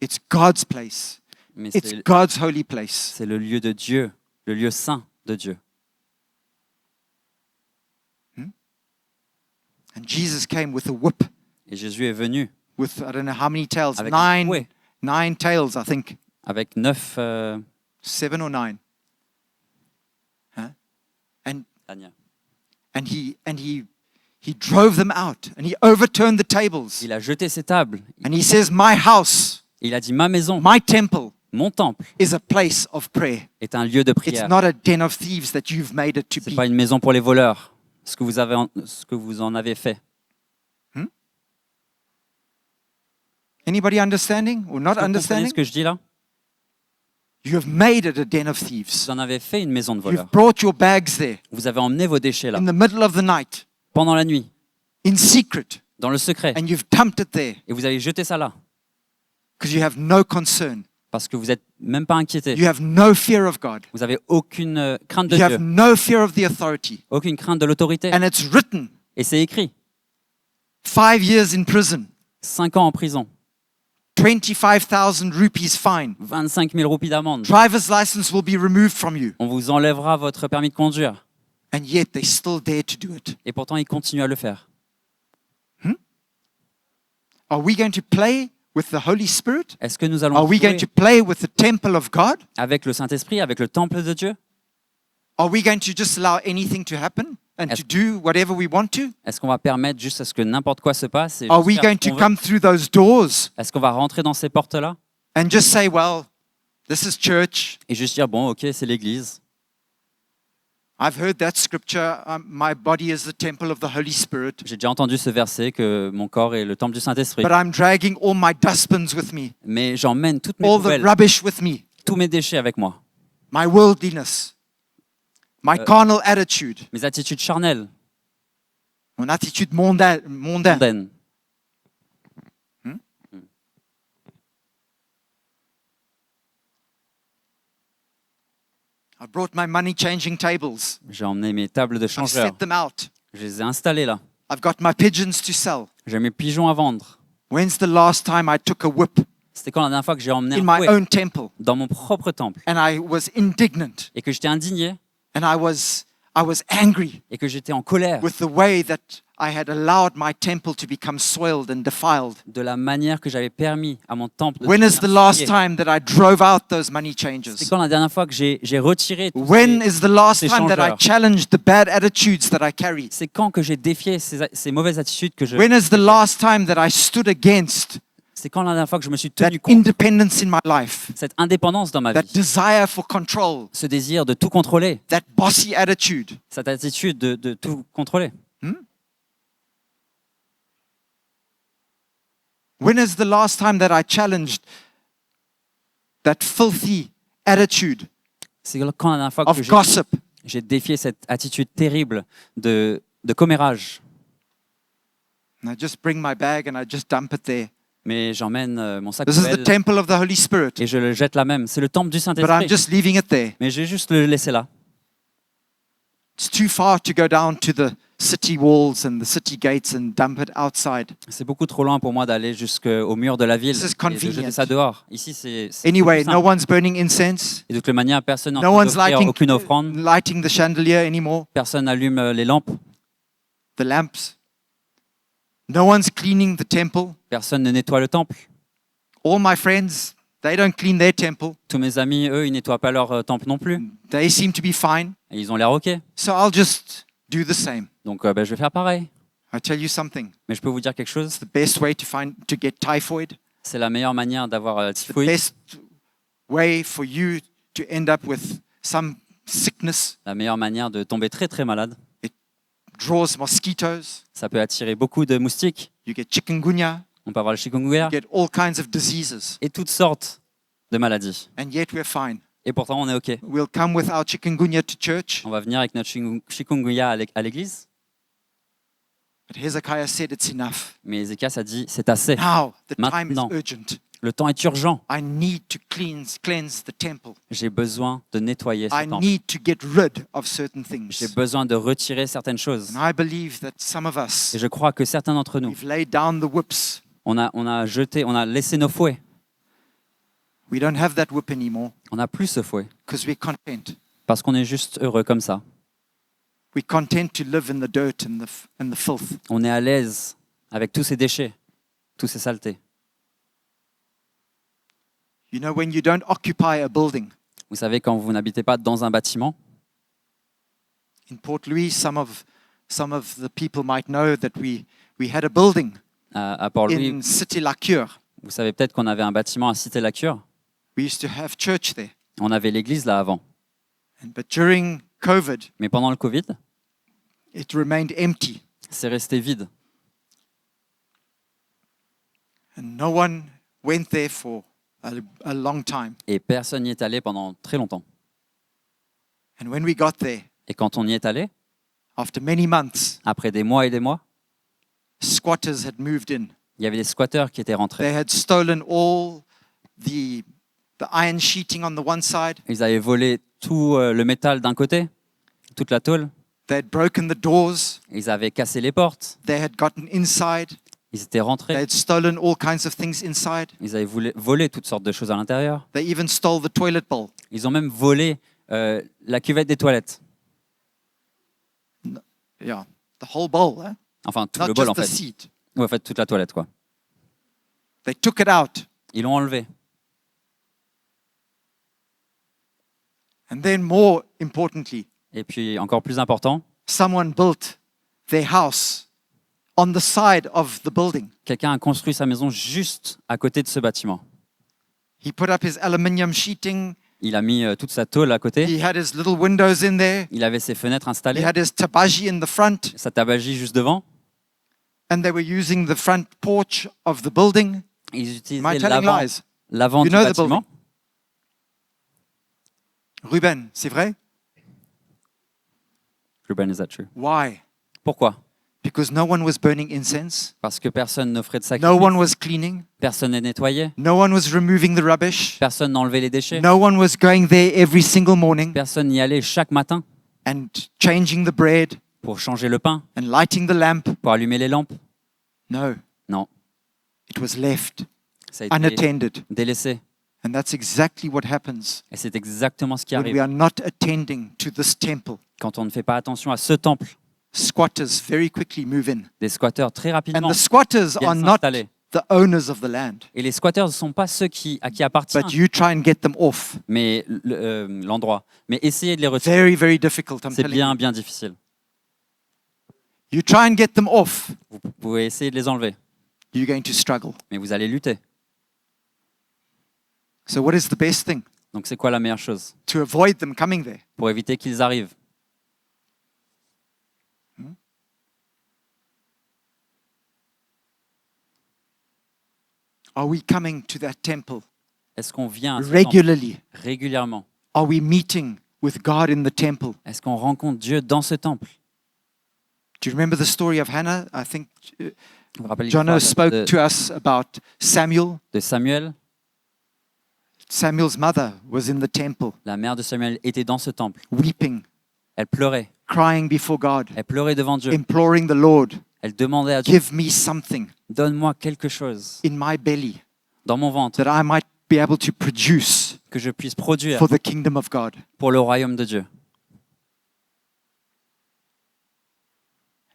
It's God's place. Mais It's God's holy place. c'est le lieu de Dieu, le lieu saint de Dieu. And Jesus came with a whip, Et Jésus est venu with I don't know how many tails, avec un fouet, nine tails, I think, avec 9 7 or 9. And he drove them out, and he overturned the tables. il a jeté ses tables. And he says, "My house, Il a dit, ma maison, my temple, mon temple is a place of prayer. est un lieu de It's prière. not a den of thieves that you've made it to Ce n'est be." pas une maison pour les voleurs, ce que vous en avez fait. Anybody understanding or not Vous comprenez understanding? ce que je dis là? You have made it a den of thieves. Vous en avez fait une maison de You've voleurs. brought your bags there Vous avez emmené vos déchets là, in the middle of the night, pendant la nuit, in secret, dans le secret, and you've dumped it there et vous avez jeté ça là, because you have no concern. parce que vous n'êtes même pas inquiété. You have no fear of God. Vous n'avez aucune crainte de You have Dieu, no fear of the authority. aucune crainte de l'autorité. And it's written, Et c'est écrit, 5 years in prison, 5 ans en prison, 25,000 rupees fine. 25 000 roupies d'amende. Driver's license will be removed from you. On vous enlèvera votre permis de conduire. And yet they still dare to do it. Et pourtant, ils continuent à le faire. Are we going to play with the Holy Spirit? Est-ce que nous allons Are we going jouer to play with the temple of God? avec le Saint-Esprit, avec le temple de Dieu? Are we going to just allow anything to happen and Est-ce- to do whatever we want to? Est-ce qu'on va permettre juste à ce que n'importe quoi se passe et Are juste we faire going ce to qu'on veut? come through those doors Est-ce qu'on va rentrer dans ces portes-là and just say, well, this is church. et juste dire, bon, ok, c'est l'église. I've heard that scripture. My body is the temple of the Holy Spirit. J'ai déjà entendu ce verset que mon corps est le temple du Saint-Esprit. But I'm dragging all my dustbins with me, Mais j'emmène toutes mes all the poubelles, rubbish with me, tous mes déchets avec moi. my worldliness, my carnal attitude, Mes attitudes charnelles, mon attitude mondaine. mondaines. I brought my money changing tables. J'ai emmené mes tables de I've changeurs. set them out. Je les ai installées là. I've got my pigeons to sell. J'ai mes pigeons à vendre. When's the last time I took a whip C'était quand la dernière fois que j'ai emmené in un my fouet own temple dans mon propre temple and I was indignant et que j'étais indigné and I was angry et que j'étais en colère with the way that I had allowed my temple to become soiled and defiled? de la manière que j'avais permis à mon temple de When is the devenir last souillé. time that I drove out those money C'était changers? quand la dernière fois que j'ai retiré tous When ces- is the last ces time that I changeurs. challenged the bad attitudes that I carry? C'est quand que j'ai défié ces mauvaises attitudes que je... When is the last time that I stood against C'est quand la dernière fois que je me suis that tenu contre independence in my life, cette indépendance dans ma that vie, desire for control, ce désir de tout contrôler, that bossy attitude? cette attitude de tout contrôler. When is the last time that I challenged that filthy attitude C'est quand la dernière fois que of gossip? j'ai défié cette attitude terrible de commérage. And I just bring my bag and I just dump it there. Mais j'emmène mon sac This is the poubelle temple of the Holy Spirit, et je le jette là même. C'est le temple du but I'm Saint-Esprit. just leaving it there. Mais je vais juste le laisser là. It's too far to go down to the city walls and the city gates and dump it outside. C'est beaucoup trop loin pour moi d'aller jusqu'au mur de la ville This is et de convenient. jeter ça dehors. Ici, c'est Anyway, plus no simple. one's burning incense. Et de toute manière, personne No n'entend one's aucune offrande. lighting the chandelier anymore, Personne n'allume les lampes. the lamps. No one's cleaning the temple. Personne ne nettoie le temple. All my friends, they don't clean their temple. Tous mes amis, eux, ils nettoient pas leur temple non plus. They seem to be fine. Et ils ont l'air OK. So I'll just do the same. Donc, je vais faire pareil. I tell you something. Mais je peux vous dire quelque chose. It's the best way to get typhoid. C'est la meilleure manière d'avoir The typhoïde. best way for you to end up with some sickness. La meilleure manière de tomber très très malade. Draws mosquitoes. Ça peut attirer beaucoup de moustiques. You get chikungunya. On peut avoir le chikungunya You get all kinds of diseases. et toutes sortes de maladies. And yet we're fine. Et pourtant, on est OK. We'll come with our chikungunya to church. On va venir avec notre chikungunya à l'église. But Hezekiah said it's enough. Mais Ézéchias a dit, c'est assez. Now, the time is Maintenant. urgent. Le temps est urgent. I need to cleanse the temple. J'ai besoin de nettoyer ce I temple. need to get rid of certain J'ai things. besoin de retirer certaines choses. And I believe that some of us, Et je crois que certains d'entre nous, we've laid down the whips. on a laissé nos fouets. We don't have that whip anymore On n'a plus ce fouet because we're content. parce qu'on est juste heureux comme ça. We're content to live in the dirt and the filth. On est à l'aise avec tous ces déchets, tous ces saletés. You know, when you don't occupy a building, Vous savez, quand vous n'habitez pas dans un bâtiment, in Port Louis, some of the people might know that we had a building à Port-Louis, in City La Cure. vous savez peut-être qu'on avait un bâtiment à Cité-la-Cure. We used to have church there. On avait l'église là avant. But during COVID, Mais pendant le Covid, it remained empty. c'est resté vide. And no one went there for a long time. Et personne n'y est allé pendant très longtemps. And when we got there, Et quand on y est allé, after many months, après des mois et des mois, squatters had moved in. il y avait des squatteurs qui étaient rentrés. They had stolen all the iron sheeting on the one side. Ils avaient volé tout le métal d'un côté, toute la tôle. They had broken the doors. Ils avaient cassé les portes. They had gotten inside. Ils étaient They rentrés. had stolen all kinds of things inside. Ils avaient volé toutes sortes de choses à l'intérieur. They even stole the toilet bowl. Ils ont même volé la cuvette des toilettes. Yeah, the whole bowl, eh? Enfin, tout le Not bol en just the fait. seat. Ouais, en fait, toute la toilette, quoi. They took it out. Ils l'ont enlevé. And then more importantly, Et puis, encore plus important, someone built their house on the side of the building. quelqu'un a construit sa maison juste à côté de ce bâtiment. He put up his aluminium sheeting. Il a mis toute sa tôle à côté. He had his little windows in there. Il avait ses fenêtres He installées, had his tabaji in the front. sa tabagie juste devant. And they were using the front porch of the building. Ils Am I utilisaient telling l'avant lies? l'avant You du know the bâtiment. Ruben, c'est vrai? Ruben, is that true? Why? Pourquoi? Because no one was burning incense. Parce que personne n'offrait de No sacrifice, one was cleaning. personne n'est nettoyé, No one was removing the rubbish. personne n'enlevait les déchets, No one was going there every single morning personne n'y allait chaque matin and changing the bread pour changer le pain, and lighting the lamp. pour allumer les lampes. No, Non, it was left ça a été unattended. délaissé. And that's exactly what happens Et c'est exactement ce qui when we arrive are not attending to this temple. quand on ne fait pas attention à ce temple. Squatters very quickly move in. Des squatteurs très And rapidement the squatters are viennent not s'installer. the owners of the land, Et les squatteurs ne sont pas ceux à qui appartient but you try and get them off. mais l'endroit. Mais essayez de les retirer. Very, very difficult, I'm C'est telling you. bien difficile. You try and get them off, Vous pouvez essayer de les enlever, you're going to struggle. mais vous allez lutter. So what is the best thing? Donc c'est quoi la meilleure chose To avoid them coming there. pour éviter qu'ils arrivent? Are we coming to that temple Est-ce qu'on vient à ce temple regularly? régulièrement? Are we meeting with God in the temple? Est-ce qu'on rencontre Dieu dans ce temple? Do you remember the story of Hannah? I think Vous vous rappelez Jono l'histoire spoke to us about Samuel. de Samuel? Samuel's mother was in the temple, La mère de Samuel était dans ce temple. weeping, Elle pleurait. crying before God, Elle pleurait devant Dieu. imploring the Lord, Elle demandait à Dieu, give me something donne-moi quelque chose in my belly dans mon ventre that I might be able to produce que je puisse produire for the kingdom of God. pour le royaume de Dieu.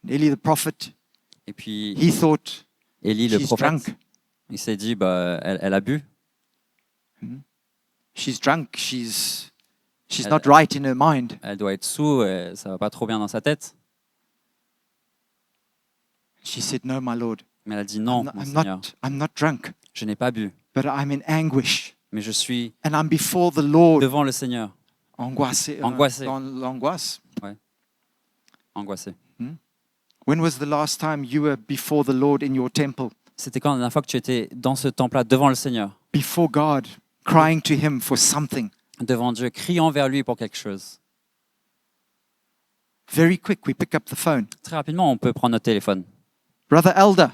And Eli the prophet, Et puis he thought, Élie le she's prophète, drunk. il s'est dit, elle a bu. She's drunk. She's Elle- not right in her mind. Elle doit être sous, ça va pas trop bien dans sa tête. She said, no, my Lord, Mais elle a dit non, mon Seigneur, I'm not drunk, je n'ai pas bu, but I'm in anguish. mais je suis And I'm before the Lord. devant le Seigneur, Angoissé. Angoissé. Dans l'angoisse. angoissé. When was the last time you were before the Lord in your temple? C'était quand la dernière fois que tu étais dans ce temple-là, devant le Seigneur, Before God, crying to Him for something? devant Dieu, criant vers lui pour quelque chose? Very quick, we pick up the phone. Très rapidement, on peut prendre notre téléphone. Brother Elder,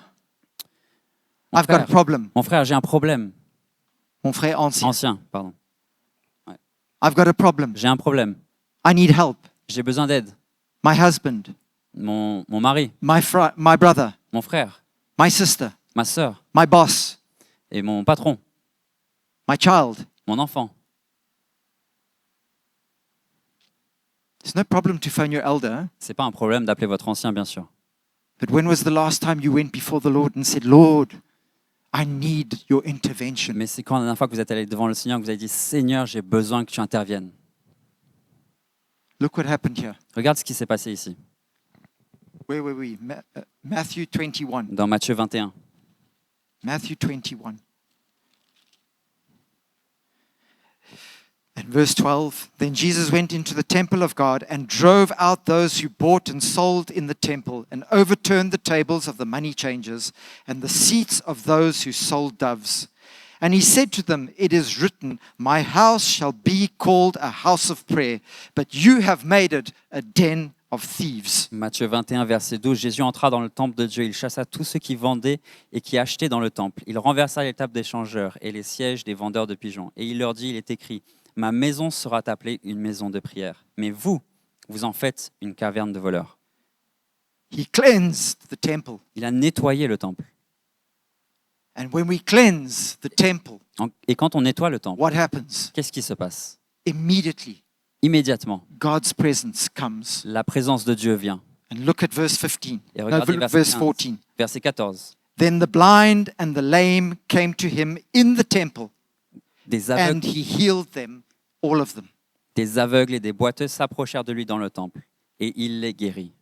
Mon I've got a frère, problem. mon frère, j'ai un problème. Mon frère ancien. Ancien, pardon. I've got a problem. J'ai un problème. I need help. J'ai besoin d'aide. My husband, Mon mari, my brother, mon frère, my sister, ma sœur my boss, et mon patron, my child. mon enfant. It's no problem to phone your elder. Huh? C'est pas un problème d'appeler votre ancien, bien sûr. But when was the last time you went before the Lord and said, Lord, I need your intervention? Mais c'est quand la dernière fois que vous êtes allé devant le Seigneur que vous avez dit, Seigneur, j'ai besoin que tu interviennes. Look what happened here. Regarde ce qui s'est passé ici, Where were we? Matthew 21. dans Matthieu 21. Matthew 21. And verse 12, then Jesus went into the temple of God and drove out those who bought and sold in the temple and overturned the tables of the money changers and the seats of those who sold doves. And he said to them, it is written, my house shall be called a house of prayer, but you have made it a den of thieves. Matthieu 21, verset 12, Jésus entra dans le temple de Dieu. Il chassa tous ceux qui vendaient et qui achetaient dans le temple. Il renversa les tables des changeurs et les sièges des vendeurs de pigeons. Et il leur dit, il est écrit, ma maison sera appelée une maison de prière. Mais vous, vous en faites une caverne de voleurs. He cleansed the temple. Il a nettoyé le temple. And when we cleanse the temple, Et quand on nettoie le temple, what happens? qu'est-ce qui se passe? Immediately, Immédiatement, God's presence comes. la présence de Dieu vient. And look at verse 15. Et No, regardez verse 14. verset 14. Then the blind and the lame came to him in the temple, Des and aveugles, he healed them, all of them. des aveugles et des boiteux s'approchèrent de lui dans le temple, et il les guérit.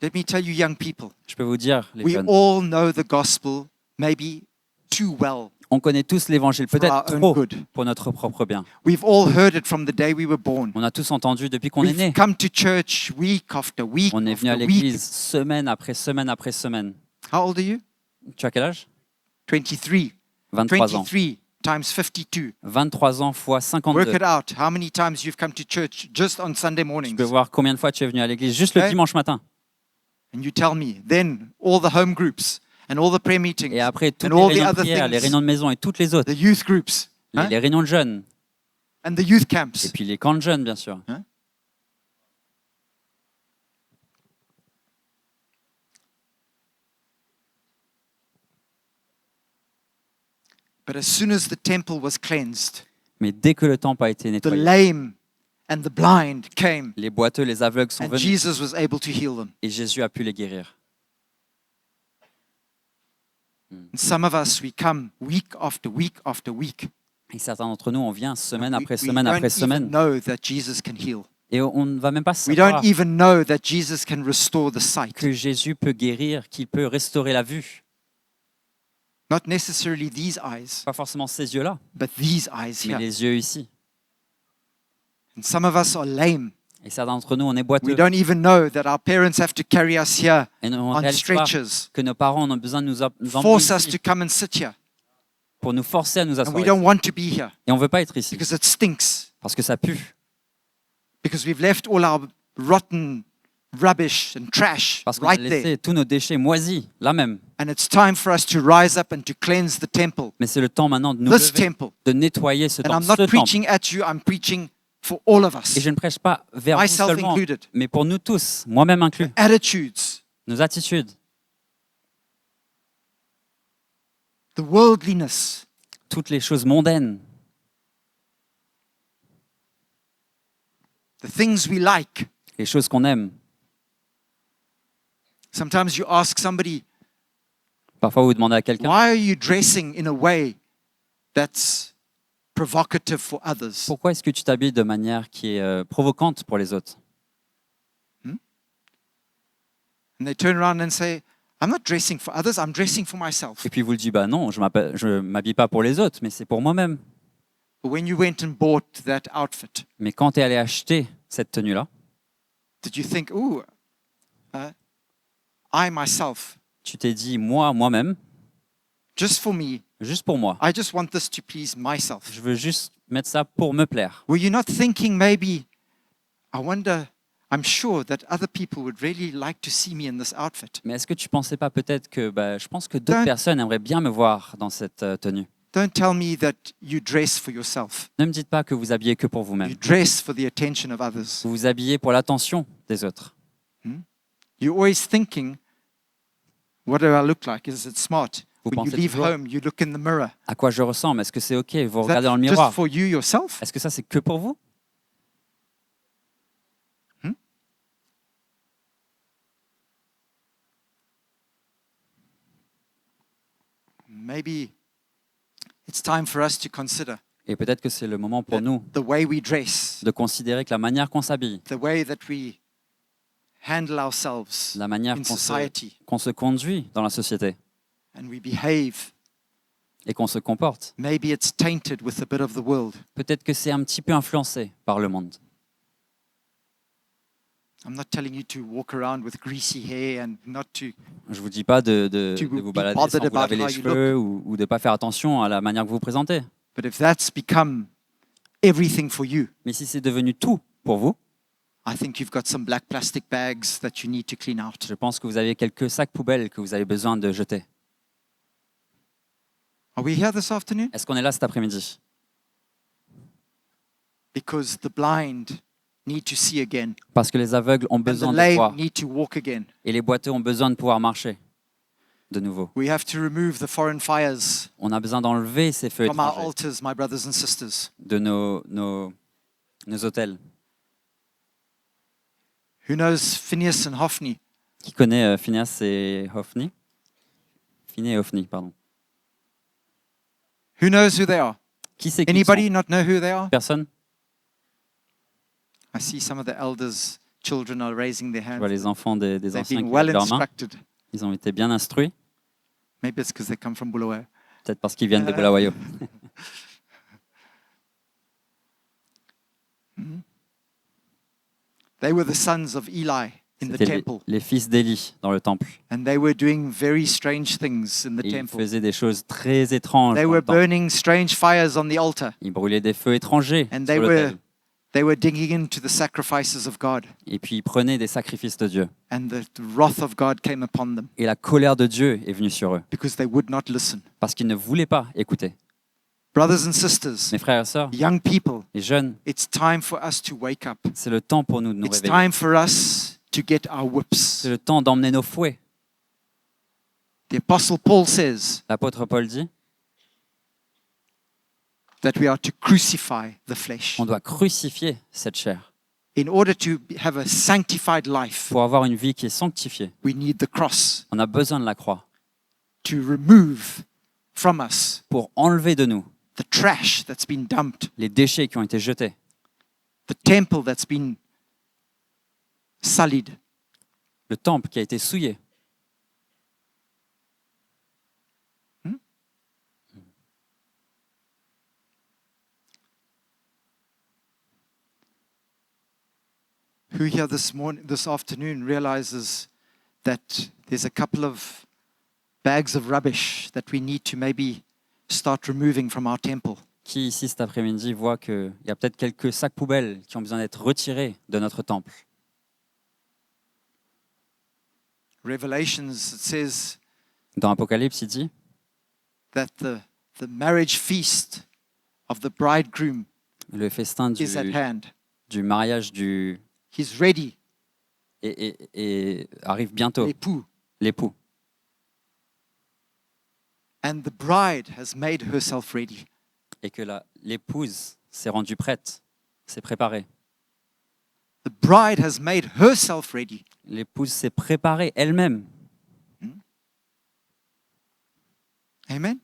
Let me tell you, young people, Je peux vous dire, les we jeunes, all know the gospel maybe too well on connaît tous l'évangile, for peut-être our own trop good. pour notre propre bien. We've all heard it from the day we were born. On a tous entendu depuis qu'on est We've né. come to church week after week On est venu à after l'église week. semaine après semaine après semaine. How old are you? Tu as quel âge? 23. 23 ans. 23 times 52. 23 ans fois Work 52. it out. How many times you've come to church just on Sunday Je mornings? peux voir combien de fois tu es venu à l'église juste le Okay. dimanche matin. And you tell me. Then all the home groups and all the prayer meetings Et après, toutes and les all the réunions de other prière, les things, réunions de maison et toutes les autres. the youth groups Les, huh? les réunions de jeunes. and the youth Et camps. puis les camps de jeunes, bien sûr. But as soon as the temple was cleansed, Mais dès que le temple a été the nettoyé, lame and the blind came, les boiteux, les aveugles sont and venus Jesus was able to heal them. et Jésus a pu les guérir. And some of us, we come week after week after week. Et certains d'entre nous, on vient semaine We, après we semaine don't après even semaine know that Jesus can heal. et on ne va même pas We savoir don't even know that Jesus can restore the sight. que Jésus peut guérir, qu'il peut restaurer la vue. Not necessarily these eyes, Pas forcément ces yeux-là, but these eyes mais here. les yeux ici. And some of us are lame. Et certains d'entre nous, on est We boiteux. don't even know that our parents have to carry us here Et on on réalise pas stretchers, que nos parents ont besoin de nous emmener force us ici to come and sit here. pour nous forcer à nous And we asseoir. don't ici. want to be here Et on ne veut pas être ici because it stinks, parce que ça pue, because we've left all our rotten rubbish and trash parce qu'on a right there. laissé tous nos déchets moisis, là même. And it's time for us to rise up and to cleanse the temple, Mais c'est le temps maintenant de nous this lever, temple. de nettoyer ce And temple, I'm not ce temple. preaching at you, I'm preaching for all of us, Et je ne prêche pas vers vous myself seulement, included. mais pour nous tous, moi-même inclus. Attitudes, Nos attitudes, the worldliness, toutes les choses mondaines, the things we like. les choses qu'on aime. Sometimes you ask somebody, Parfois, vous demandez à quelqu'un, why are you dressing in a way that's provocative for others? pourquoi est-ce que tu t'habilles de manière qui est provocante pour les autres? And they turn around and say, I'm not dressing for others, I'm dressing for myself. Et puis vous le dites, bah non, je ne m'habille pas pour les autres, mais c'est pour moi-même. But when you went and bought that outfit, Mais quand tu es allé acheter cette tenue-là, did you think, ooh, I myself, tu t'es dit, moi-même, just for me, juste pour moi, I just want this to please myself. je veux juste mettre ça pour me plaire. Were you not thinking maybe, I wonder, I'm sure that other people would really like to see me in this outfit. Mais est-ce que tu pensais pas peut-être que, je pense que d'autres Don't- personnes aimeraient bien me voir dans cette tenue? Don't tell me that you dress for yourself. Ne me dites pas que vous habillez que pour vous-même. You dress for the attention of others. Vous vous habillez pour l'attention des autres. You're always thinking, what do I look like? Is it smart? Vous When you pensez leave toujours- home, you look in the mirror. À quoi je ressemble? Est-ce que c'est OK? Vous Is that regardez dans le just miroir. for you yourself? Est-ce que ça, c'est que pour vous? Maybe it's time for us to consider Et peut-être que c'est le moment pour nous the way we dress, de considérer que la manière qu'on s'habille, the way that we handle ourselves la manière in qu'on society, qu'on se conduit dans la société and we behave. et qu'on se comporte, Maybe it's tainted with a bit of the world. peut-être que c'est un petit peu influencé par le monde. I'm not telling you to walk around with greasy hair and not to. Je ne vous dis pas de To vous be balader bothered sans vous laver about les how you cheveux ou de ne pas faire attention à la manière que vous vous présentez. But if that's become everything for you, Mais si c'est devenu tout pour vous, I think you've got some black plastic bags that you need to clean out. je pense que vous avez quelques sacs poubelles que vous avez besoin de jeter. Are we here this afternoon? Est-ce qu'on est là cet après-midi? Because the blind need to see again, Parce que les aveugles ont and the besoin de lame voir need to walk again. et les boiteux ont besoin de pouvoir marcher de nouveau. We have to remove the foreign fires On a besoin d'enlever ces feux from our étrangers altars, my brothers and sisters. de nos hôtels. Who knows Phineas and Hophni? Qui connaît Phineas et Hophni? Phineas et Hophni, pardon. Who knows who they are? Qui c'est qui Anybody not know who they are? Personne? I see some of the elders' children are raising their Je vois hands. les enfants des They've anciens been qui well lèvent leurs mains. instructed. Ils ont été bien instruits, Maybe it's because they come from Bulawayo. peut-être parce qu'ils viennent de Bulawayo. They were the sons of Eli in the C'était les, temple, les fils d'Élie dans le temple. and they were doing very strange things in the Et ils temple. faisaient des choses très étranges They dans were le temple. burning strange fires on the altar, Ils brûlaient des feux étrangers and sur l'autel. they were digging into the sacrifices of God, Et puis ils prenaient des sacrifices de Dieu. and the wrath of God came upon them Et la colère de Dieu est venue sur eux because they would not listen. parce qu'ils ne voulaient pas écouter. Brothers and sisters, Mes frères et sœurs, young people, les jeunes, it's time for us to wake up. c'est le temps pour nous de nous It's réveiller. time for us to get our whips. C'est le temps d'emmener nos fouets. The Apostle Paul says L'apôtre Paul dit that we are to crucify the flesh qu'on doit crucifier cette chair. in order to have a sanctified life. Pour avoir une vie qui est sanctifiée, We need the cross on a besoin de la croix to remove from us pour enlever de nous the trash that's been dumped, les déchets qui ont été jetés, the temple that's been sullied. le temple qui a été souillé. Who here this afternoon realizes that there's a couple of bags of rubbish that we need to maybe start removing from our temple? Qui ici cet après-midi voit qu'il y a peut-être quelques sacs poubelles qui ont besoin d'être retirés de notre temple? Revelations, it says Dans Apocalypse, il dit that the marriage feast of the bridegroom le festin is at hand. du mariage He's ready, et arrive bientôt, l'époux. l'époux. And the bride has made herself ready. Et que l'épouse s'est rendue prête, s'est préparée. The bride has made herself ready. L'épouse s'est préparée elle-même. Amen.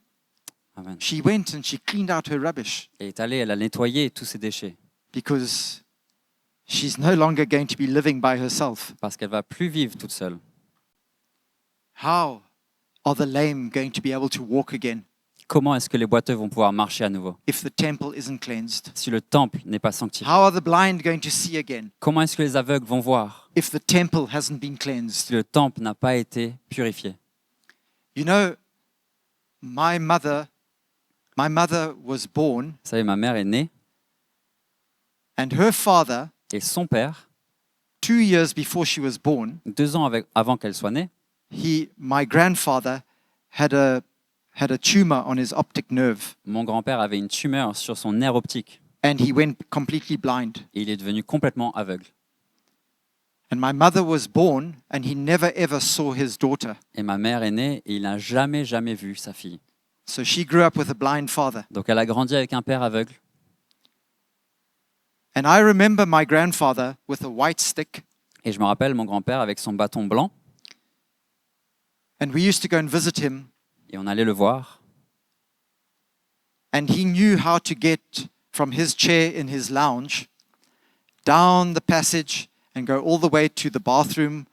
Amen. She went and she cleaned out her rubbish Et est allée, elle a nettoyé tous ses déchets because she's no longer going to be living by herself. parce qu'elle va plus vivre toute seule. How are the lame going to be able to walk again Comment est-ce que les boiteux vont pouvoir marcher à nouveau if the temple isn't cleansed? si le temple n'est pas sanctifié? How are the blind going to see again Comment est-ce que les aveugles vont voir if the temple hasn't been si cleansed? le temple n'a pas été purifié? You know, my mother was born, Vous savez, ma mère est née and her father, et son père, 2 years before she was born, 2 ans avant qu'elle soit née, my grandfather had had a tumor on his optic nerve, Mon grand-père avait une tumeur sur son nerf optique and he went completely blind. et il est devenu complètement aveugle. And my mother was born, and he never ever saw his daughter. Et ma mère est née et il n'a jamais vu sa fille. So she grew up with a blind father. Donc elle a grandi avec un père aveugle. And I remember my grandfather with a white stick, Et je me rappelle mon grand-père avec son bâton blanc and we used to go and visit him, et on allait le voir. and he knew how to get from his chair in his lounge down the passage and go all the way to the bathroom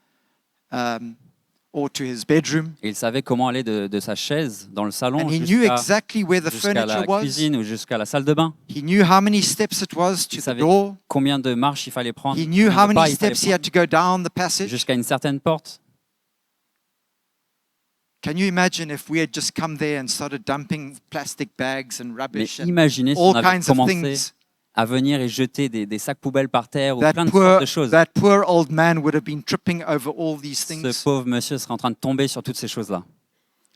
or to his bedroom. Et il savait comment aller de sa chaise dans le salon And he knew jusqu'à exactly where the jusqu'à la furniture was. cuisine ou jusqu'à la salle de bain. He knew how many steps it was to Il the savait door. combien de marches il fallait prendre, He knew combien how de pas many il fallait steps he had to go down the passage. jusqu'à une certaine porte. Can you imagine if we had just come there and started dumping plastic bags and Mais rubbish and imaginez si all on avait kinds of commencé things? à venir et jeter des sacs poubelles par terre ou That plein de sortes de choses. poor old man would have been tripping over all these Ce things. pauvre monsieur serait en train de tomber sur toutes ces choses-là,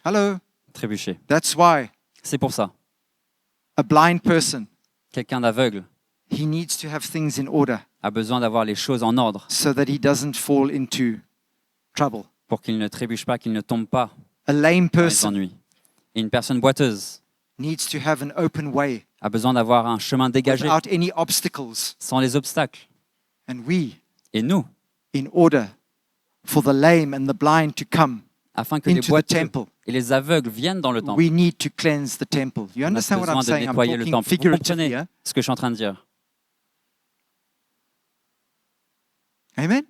Hello. trébucher. That's why C'est pour ça. a blind person, Quelqu'un d'aveugle he needs to have things in order a besoin d'avoir les choses en ordre so that he doesn't fall into trouble. pour qu'il ne trébuche pas, qu'il ne tombe pas A lame dans les person ennuis. Et une personne boiteuse needs to have an open way a besoin d'avoir un chemin dégagé, without any obstacles. sans les obstacles. And we, Et nous, in order for the lame and the blind to come afin que les into the boiteux temple, et les aveugles viennent dans le temple, we need to cleanse the temple. You on a understand what I'm besoin de saying? I'm nettoyer le talking temple. Vous figuratively. comprenez Hein? ce que je suis en train de dire? Amen?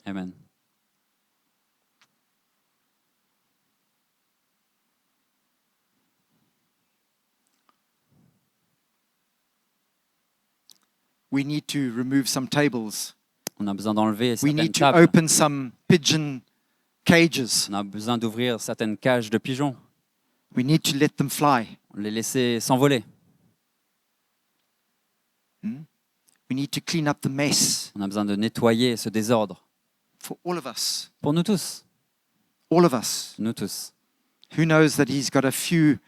Amen. We need to remove some tables. On a besoin d'enlever We certaines need to tables. open some pigeon cages. On a besoin d'ouvrir certaines cages de pigeons. We need to let them fly. Les laisser s'envoler. We need to clean up the mess On a besoin de nettoyer ce désordre. for all of us. Pour nous tous. All of us. Nous tous. Who knows that he's got a few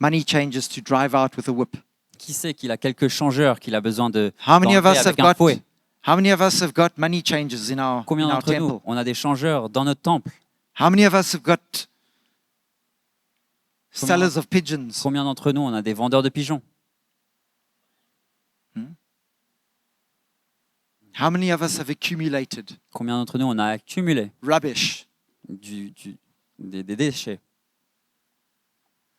money changers to drive out with a whip. Qui sait qu'il a quelques changeurs qu'il a besoin de How many of d'enlever us have avec un fouet? got money changers in our Combien d'entre temple? nous, on a des changeurs dans notre temple? How many of us have got sellers of pigeons? Combien d'entre nous, on a des vendeurs de pigeons? How many of us have accumulated Combien d'entre nous, on a accumulé rubbish? des déchets?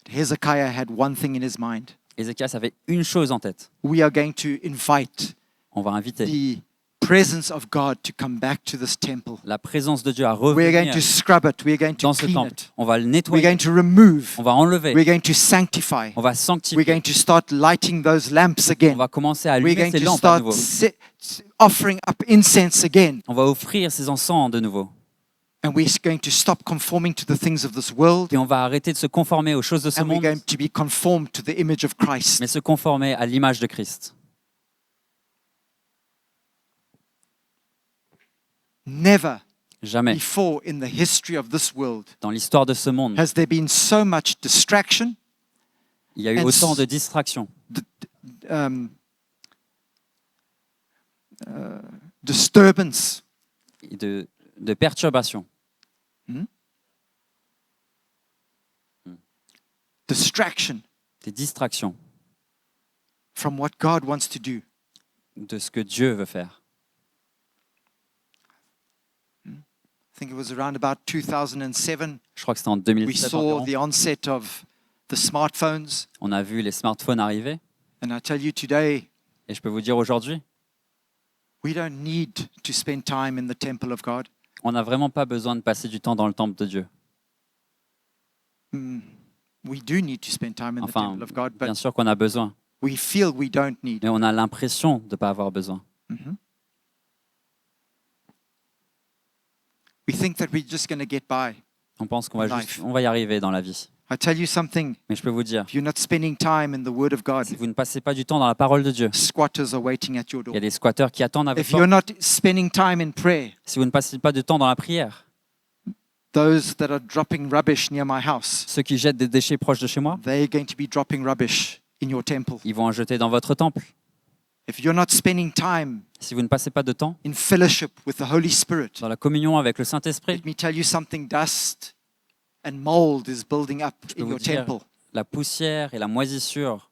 Hezekiah had one thing in his mind. Ézéchias avait une chose en tête. We are going to invite On va inviter the presence of God to come back to this temple. la présence de Dieu à We're going revenir to scrub it. We're going to dans ce clean temple. it. On va le We're nettoyer, going to remove. on va enlever, We're going to sanctify. on va We're sanctifier, going to start lighting those lamps on again. va commencer à We're allumer going ces to lampes à start nouveau. offering up incense again. On va offrir ces encens de nouveau. And we're going to stop conforming to the things of this world. Et on va arrêter de se conformer aux choses de ce And we're monde, going to be conformed to the image of Christ. mais se conformer à l'image de Christ. Never Jamais, before in the history of this world dans l'histoire de ce monde, has there been so much distraction, il y a eu and autant de distractions, um, disturbance, et de perturbations, distraction des distractions from what God wants to do. de ce que Dieu veut faire. I think it was around about 2007. Je crois que c'était en We 2007 saw environ. the onset of the smartphones. On a vu les smartphones arriver. And I tell you today, Et je peux vous dire aujourd'hui, we don't need to spend time in the temple of God. on n'a vraiment pas besoin de passer du temps dans le temple de Dieu. We do need to spend time in the Enfin, temple of God, bien but sûr qu'on a besoin, we feel we don't need. mais on a l'impression de ne pas avoir besoin. We think that we're just going to get by. On pense qu'on va Life. on va y arriver dans la vie. I tell you something, Mais je peux vous dire, if you're not spending time in the Word of God, si vous ne passez pas du temps dans la parole de Dieu, squatters are waiting at your il y door. a des squatteurs qui attendent à votre If you're porte. not spending time in prayer, Si vous ne passez pas de temps dans la prière, Those that are dropping rubbish near my house, Ceux qui jettent des déchets proches de chez moi, they're going to be dropping rubbish in your temple. ils vont en jeter dans votre temple. If you're not spending time Si vous ne passez pas de temps in fellowship with the Holy Spirit, dans la communion avec le Saint-Esprit, let me tell you something, dust and mold is building up peux in vous your dire- temple. la poussière et la moisissure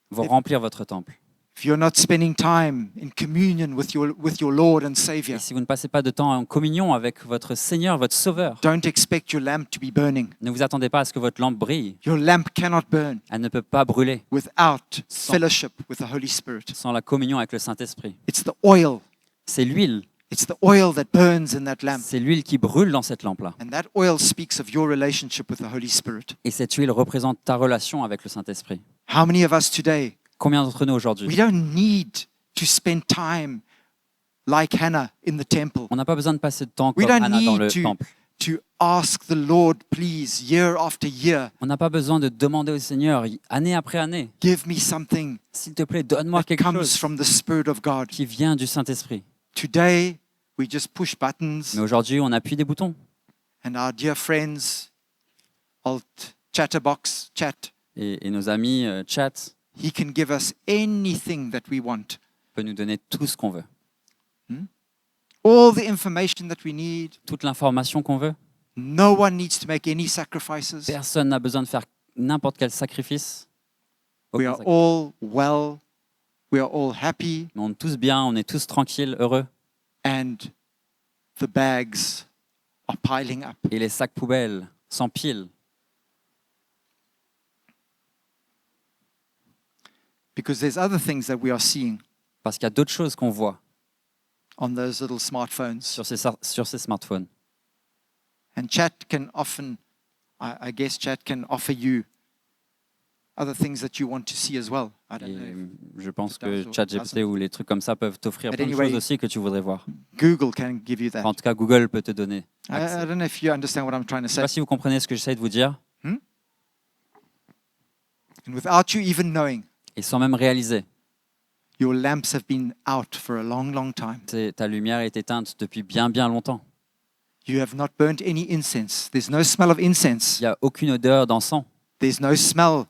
vont If- remplir votre temple. If you're not spending time in communion with your Lord and Savior, Et si vous ne passez pas de temps en communion avec votre Seigneur, votre Sauveur, don't expect your lamp to be burning. ne vous attendez pas à ce que votre lampe brille. Your lamp cannot burn Elle ne peut pas brûler without Sans- fellowship with the Holy Spirit. sans la communion avec le Saint-Esprit. It's the oil. C'est l'huile. It's the oil that burns in that lamp. C'est l'huile qui brûle dans cette lampe-là. And that oil speaks of your relationship with the Holy Spirit. Et cette huile représente ta relation avec le Saint-Esprit. How many of us today, Combien d'entre nous we aujourd'hui, don't need to spend time like Hannah in the temple, on n'a pas besoin de passer de temps We comme don't Anna dans need le to- temple. to ask the Lord, please, year after year, On n'a pas besoin de demander au Seigneur, année après année, give me something s'il te plaît, donne-moi that quelque comes chose from the Spirit of God. qui vient du Saint-Esprit. Today, we just push buttons, Mais aujourd'hui, on appuie des boutons. and our dear friends, old Chatterbox chat, Et nos amis chat he can give us anything that we want. peut nous donner tout ce qu'on veut. All the information that we need. Toute l'information qu'on veut. No one needs to make any sacrifices. Personne n'a besoin de faire n'importe quel sacrifice. We Aucun are sacrifice. all well. We are all happy. On est tous bien, on est tous tranquilles, heureux. And the bags are piling up. Et les sacs poubelles s'empilent. Because there's other things that we are seeing Parce qu'il y a d'autres choses qu'on voit on those little smartphones. sur ces smartphones. And chat can often, I guess chat can offer you other things that you want to see as well. I don't Et know. je pense it does que or ChatGPT ou les trucs comme ça peuvent t'offrir But plein de anyway- choses aussi que tu voudrais voir. Google can give you that. En tout cas, Google peut te donner I accès. don't know if you understand what I'm trying to Je ne sais say. pas si vous comprenez ce que j'essaie de vous dire. And without you even knowing, Et sans même réaliser, your lamps have been out for a long, long time. ta lumière est éteinte depuis bien bien longtemps. You have not burnt any incense. There's no smell of incense. Il n'y a aucune odeur d'encens. There's no smell.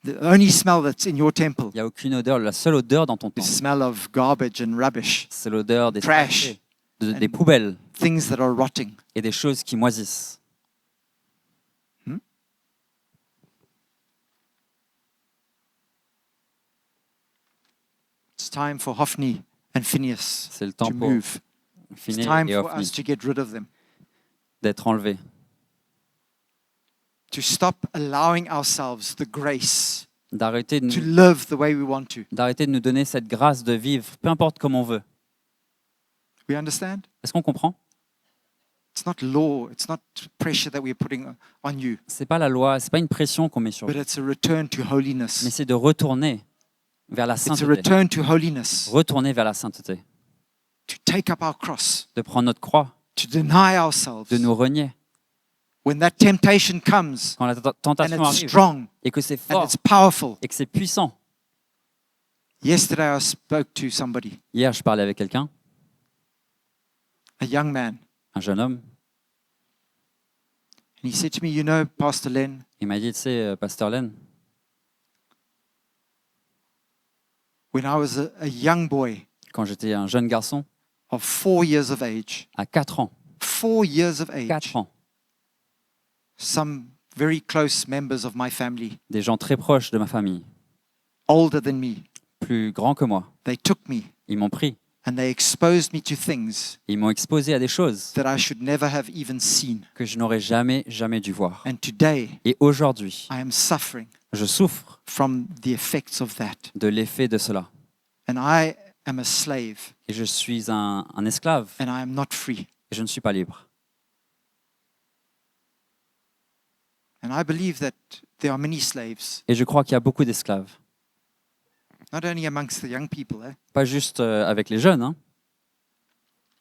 The only smell that's in your temple Il n'y a aucune odeur. La seule odeur dans ton is temple, the smell of garbage and rubbish, c'est l'odeur des Trash. saletés, des poubelles things that are rotting. et des choses qui moisissent. It's time for Hophni and Phineas C'est le to temps pour move. It's Phinéas time et for Ophni us to get rid of them, d'être enlevés. to stop allowing ourselves the grace D'arrêter de, to nous, live the way we want to. d'arrêter de nous donner cette grâce de vivre, peu importe comme on veut. We understand? Est-ce qu'on comprend? It's not law, it's not pressure that we're putting on you, C'est pas la loi, c'est pas une pression qu'on met sur but vous, it's a return to mais holiness. c'est de retourner vers la It's a sainteté. return to holiness, Retourner vers la sainteté. to take up our cross, De prendre notre croix, to deny ourselves. de nous renier. When that temptation comes Quand la and tentation it's arrive strong et que c'est and fort it's powerful. et que c'est puissant. Yesterday I spoke to somebody, Hier, je parlais avec quelqu'un, a young man, un jeune homme, and he said to me, you know, Pastor Len, il m'a dit, tu sais, Pasteur Len, when I was a young boy quand j'étais un jeune garçon, of 4 years of age, à 4 ans, 4 years of age, 4 ans, some very close members of my family, des gens très proches de ma famille, older than me, plus grands que moi, they took me ils m'ont pris, and they exposed me to things ils m'ont exposé à des choses that I should never have even seen. que je n'aurais jamais dû voir. And today Et aujourd'hui, I am suffering je souffre from the effects of that. de l'effet de cela. And I am a slave Et je suis un esclave and I am not free. et je ne suis pas libre. And I believe that there are many slaves, Et je crois qu'il y a beaucoup d'esclaves. not only amongst the young people, Pas juste avec les jeunes, hein,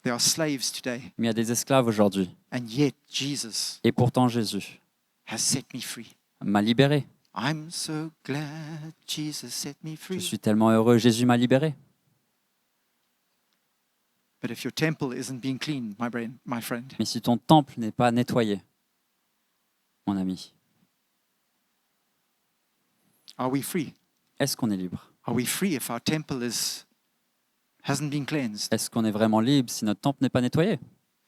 there are slaves today. mais il y a des esclaves aujourd'hui. And yet Jesus Et pourtant, Jésus has set me free. m'a libéré. I'm so glad Jesus set me Je free. suis tellement heureux, Jésus m'a libéré. But if your temple isn't being clean, my friend, Mais si ton temple n'est pas nettoyé, mon ami, are we free? est-ce qu'on est libre? Are we free if our temple hasn't been cleansed? Est-ce qu'on est vraiment libre si notre temple n'est pas nettoyé?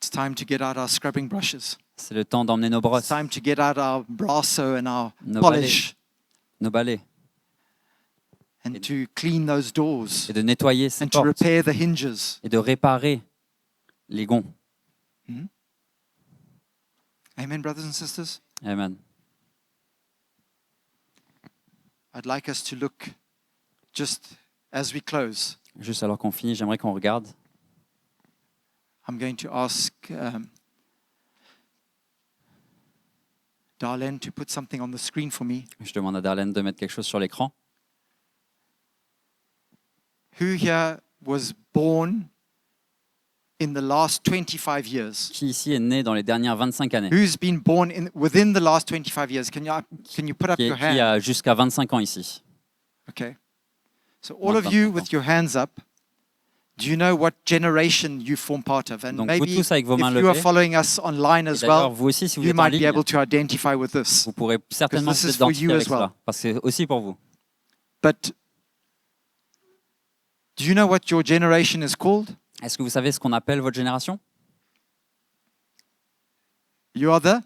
It's time to get out our scrubbing brushes. C'est le temps d'emmener nos It's brosses, time to get out our brasso and our nos polish nos balais, and to clean those doors et de nettoyer ces and to portes repair the hinges. et de réparer les gonds. Amen, brothers and sisters. Amen. I'd like us to look just as we close. Juste alors qu'on finit, j'aimerais qu'on regarde. I'm going to ask Darlene to put something on the screen for me. Je demande à Darlene de mettre quelque chose sur l'écran. Who here was born in the last 25 years? Qui ici est né dans les dernières 25 années? Who's been born within the last 25 years? Can you put up your Qui hand? a jusqu'à 25 ans ici? Okay. So all of you with your hands up, do you know what generation you form part of? And Donc vous maybe tous avec vos mains if you are levées. following us online Et as d'ailleurs, well, vous aussi, si vous you êtes en might be ligne, able to identify with this. vous pourrez certainement this vous is for identifier you avec as well. cela, parce que c'est aussi pour vous. But do you know what your generation is called? Est-ce que vous savez ce qu'on appelle votre génération? You are the?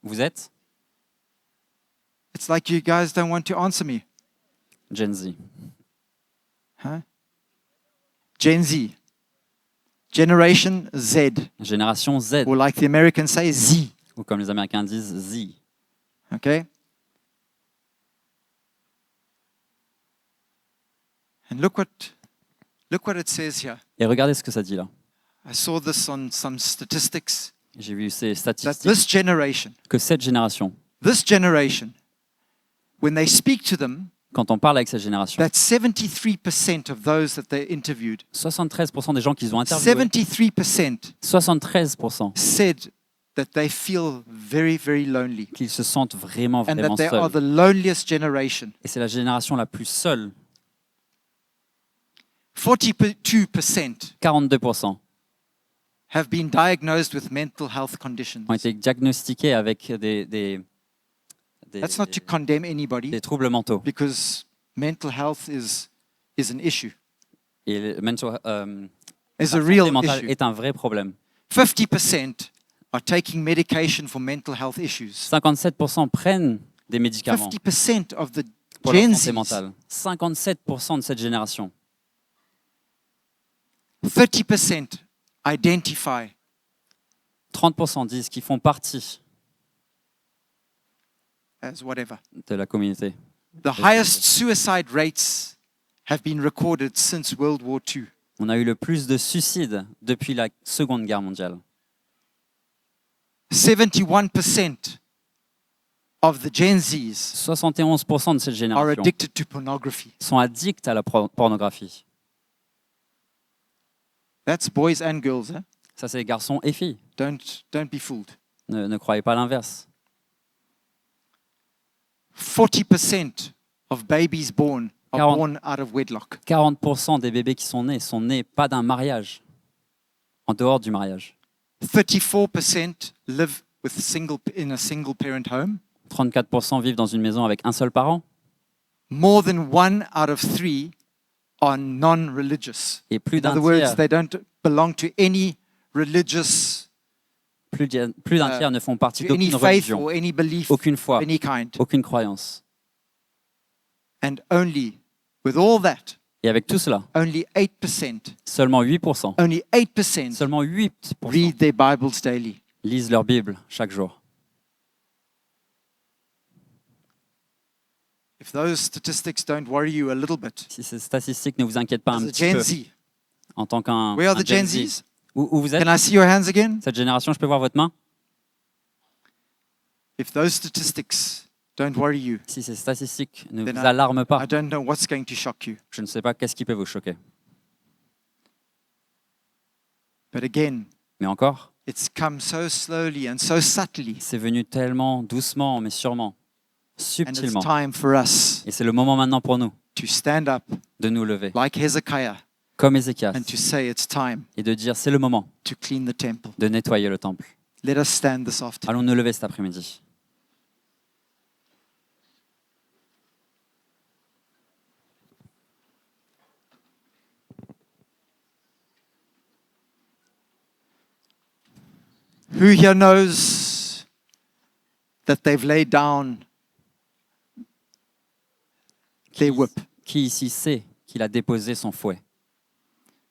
Vous êtes It's like you guys don't want to answer me. Gen Z. Huh? Gen Z. Generation Z. Génération Z, Or like the Americans say, Z. ou comme les Américains disent, Z. Okay? And look what it says here. Et regardez ce que ça dit là. I saw this on some statistics. J'ai vu ces That statistiques this generation, que cette génération, when they speak to them, quand on parle avec cette génération, that 73% of those that they interviewed, 73% des gens qu'ils ont interviewés, 73% 73% said that they feel very, very lonely qu'ils se sentent vraiment, and vraiment that they are seuls. the loneliest generation. Et c'est la génération la plus seule. 42% 42% have been diagnosed with mental health conditions. ont été diagnostiqués avec des That's not to condemn anybody troubles mentaux. because mental health is an issue, Et le mental, is la a santé real mentale issue. est un vrai problème. 50% are taking medication for mental health issues. 57% prennent des médicaments 50% of the pour leur Gen santé Zs, mentale. 57% de cette génération. 30% identify 30% disent qu'ils font partie as whatever. de la communauté. The highest suicide rates have been recorded since World War II. On a eu le plus de suicides depuis la Seconde Guerre mondiale. 71% of the Gen Zs 71% de cette are génération addicted to pornography. sont addicts à la pornographie. That's boys and girls. Eh? Ça, c'est garçons et filles. Don't be fooled. Ne croyez pas l'inverse. 40% of babies born are 40. born out of wedlock. 40% des bébés qui sont nés pas d'un mariage, en dehors du mariage. 34% live in a single parent home. 34% vivent dans une maison avec un seul parent. More than 1 out of 3 are non-religious. Et plus In d'un other words, tiers, they don't belong to any religious, plus d'un tiers ne font partie to any d'aucune faith religion, or any belief aucune of foi, any kind. aucune croyance. And only, with all that, Et avec tout cela, only 8%, seulement 8%, only 8% seulement 8% read their Bibles daily. lisent leur Bible chaque jour. If those statistics don't worry you a little bit, Si ces statistiques ne vous inquiètent pas as un a petit Gen peu, Z, en tant qu'un where are un the Gen Gen Z, Zs? où vous êtes, Can I see your hands again? cette génération, je peux voir votre main? If those statistics don't worry you, Si ces statistiques ne Then vous alarment pas, I don't know what's going to shock you. je ne sais pas qu'est-ce qui peut vous choquer. But again, Mais encore, it's come so slowly and so subtly. c'est venu tellement doucement, mais sûrement, And it's subtilement. time for us Et c'est le moment maintenant pour nous to stand up de nous lever, like Hezekiah, comme Ézéchias, and to say it's time et de dire c'est le moment to clean the temple. de nettoyer le temple. Let us stand this afternoon. Allons nous lever cet après-midi. Who here knows that they've laid down their whip? Qui ici sait qu'il a déposé son fouet?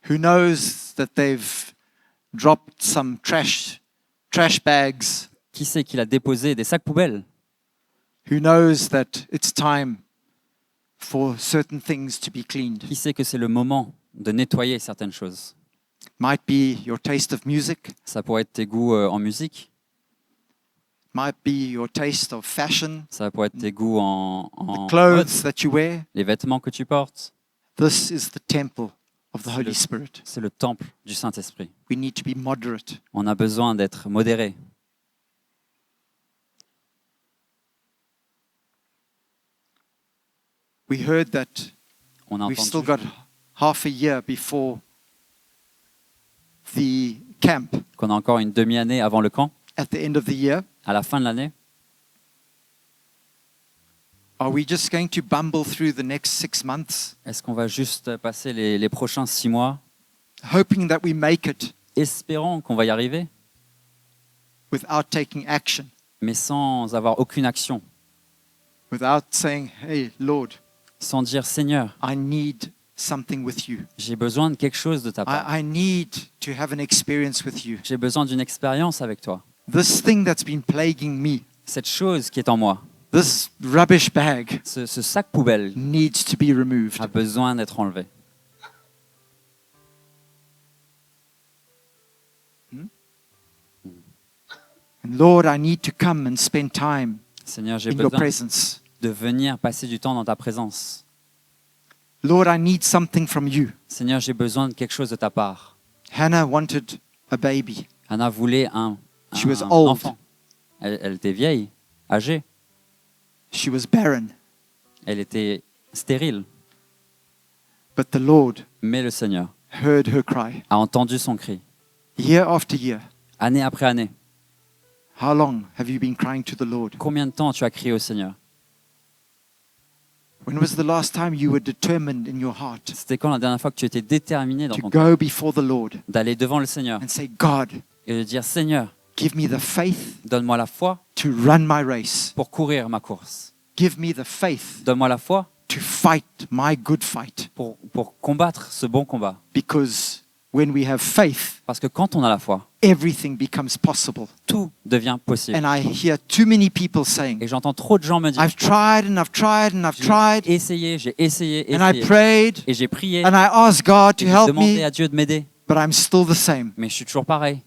Who knows that they've dropped some trash bags? Qui sait qu'il a déposé des sacs poubelles? Who knows that it's time for certain things to be cleaned? Qui sait que c'est le moment de nettoyer certaines choses? Might be your taste of music, Ça pourrait être tes goûts en musique, might be your taste of fashion, ça pourrait être tes goûts en mode, clothes that you wear. les vêtements que tu portes. This is the temple of the Holy Spirit. C'est le temple du Saint-Esprit. We need to be moderate. On a besoin d'être modéré. We heard that On a we've still entendu got half a year before the camp qu'on a encore une demi-année avant le camp, at the end of the year. à la fin de l'année. Are we just going to bumble through the next 6 months, Est-ce qu'on va juste passer les prochains 6 mois, hoping that we make it espérant qu'on va y arriver, without taking action, mais sans avoir aucune action, without saying, hey, Lord, sans dire Seigneur, I need something with you. j'ai besoin de quelque chose de ta part. I need to have an experience with you. J'ai besoin d'une expérience avec toi. This thing that's been plaguing me, Cette chose qui est en moi, this rubbish bag, ce sac poubelle needs to be removed. a besoin d'être enlevé. And Lord, I need to come and spend time Seigneur, j'ai in your besoin presence. de venir passer du temps dans ta présence. Lord, I need something from you. Seigneur, j'ai besoin de quelque chose de ta part. Hannah wanted a baby. Anna voulait un She was old. enfant. Elle était vieille, âgée. She was barren. Elle était stérile. But the Lord Mais le Seigneur heard her cry. a entendu son cri. Year after year. Année après année. How long have you been crying to the Lord? Combien de temps tu as crié au Seigneur? When was the last time you were determined in your heart C'était quand la dernière fois que tu étais déterminé dans to ton cœur go before the Lord d'aller devant le Seigneur and say, God, et de dire Seigneur, give me the faith donne-moi la foi to run my race. pour courir ma course. Give me the faith Donne-moi la foi to fight my good fight. pour combattre ce bon combat. Because when we have faith, Parce que quand on a la foi, everything becomes possible. tout devient possible. And I hear too many people saying, Et j'entends trop de gens me dire I've tried and I've tried and I've tried, j'ai essayé, and I prayed et j'ai prié, and I asked God to et j'ai help demandé me, à Dieu de m'aider, but I'm still the same. mais je suis toujours pareil.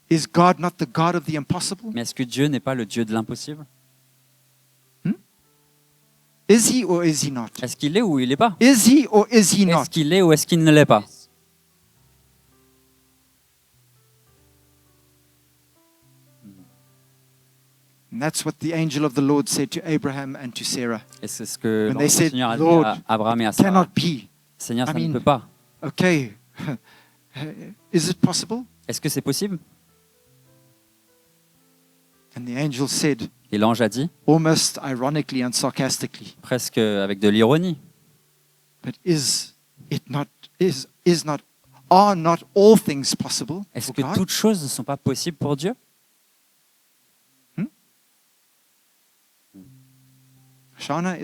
Is God not the God of the impossible? Mais est-ce que Dieu n'est pas le Dieu de l'impossible? Is he or is he not? Est-ce qu'il est ou il n'est pas? Is he or is he not? Est-ce qu'il est ou est-ce qu'il ne l'est pas? And that's what the angel of the Lord said to Abraham and to Sarah. Et c'est ce que When l'ange they du said, Seigneur a dit Lord, à Abraham et à Sarah. Cannot be. Seigneur, I ça ne mean- peut pas. Okay. Is it possible? Est-ce que c'est possible? And the angel said, Et l'ange a dit, almost ironically and sarcastically, presque avec de l'ironie, but are not all things possible est-ce for que God? toutes choses ne sont pas possibles pour Dieu? Shana,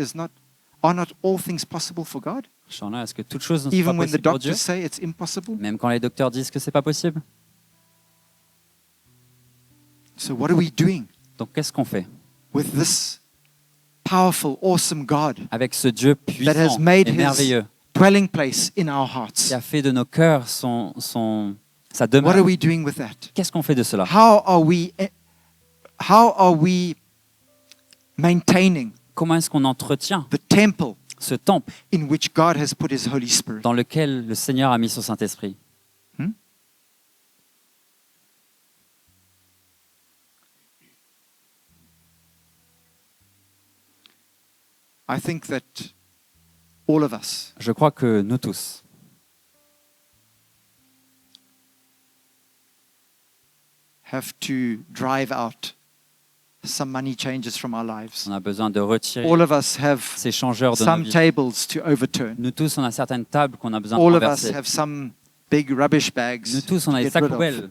are not all things possible for God? Shana, est-ce que toutes choses ne sont Even pas when the possibles pour Dieu? doctors say it's impossible? Même quand les docteurs disent que c'est pas possible? So what are we doing Donc qu'est-ce qu'on fait with this powerful, awesome God avec ce Dieu that has puissant made et his merveilleux dwelling place in our hearts? qui a fait de nos cœurs sa What are demeure? we doing with that? Qu'est-ce qu'on fait de cela? How are we maintaining Comment est-ce qu'on entretient the temple ce temple in which God has put his Holy Spirit? dans lequel le Seigneur a mis son Saint-Esprit? I think that all of us, Je crois que nous tous, have to drive out some money changes from our lives. on a besoin de retirer All of us have ces changeurs de nos some vies. tables to overturn. Nous tous, on a certaines tables qu'on a besoin de All of us renverser. have some big rubbish bags Nous tous, on to a des get sacs rid of. poubelles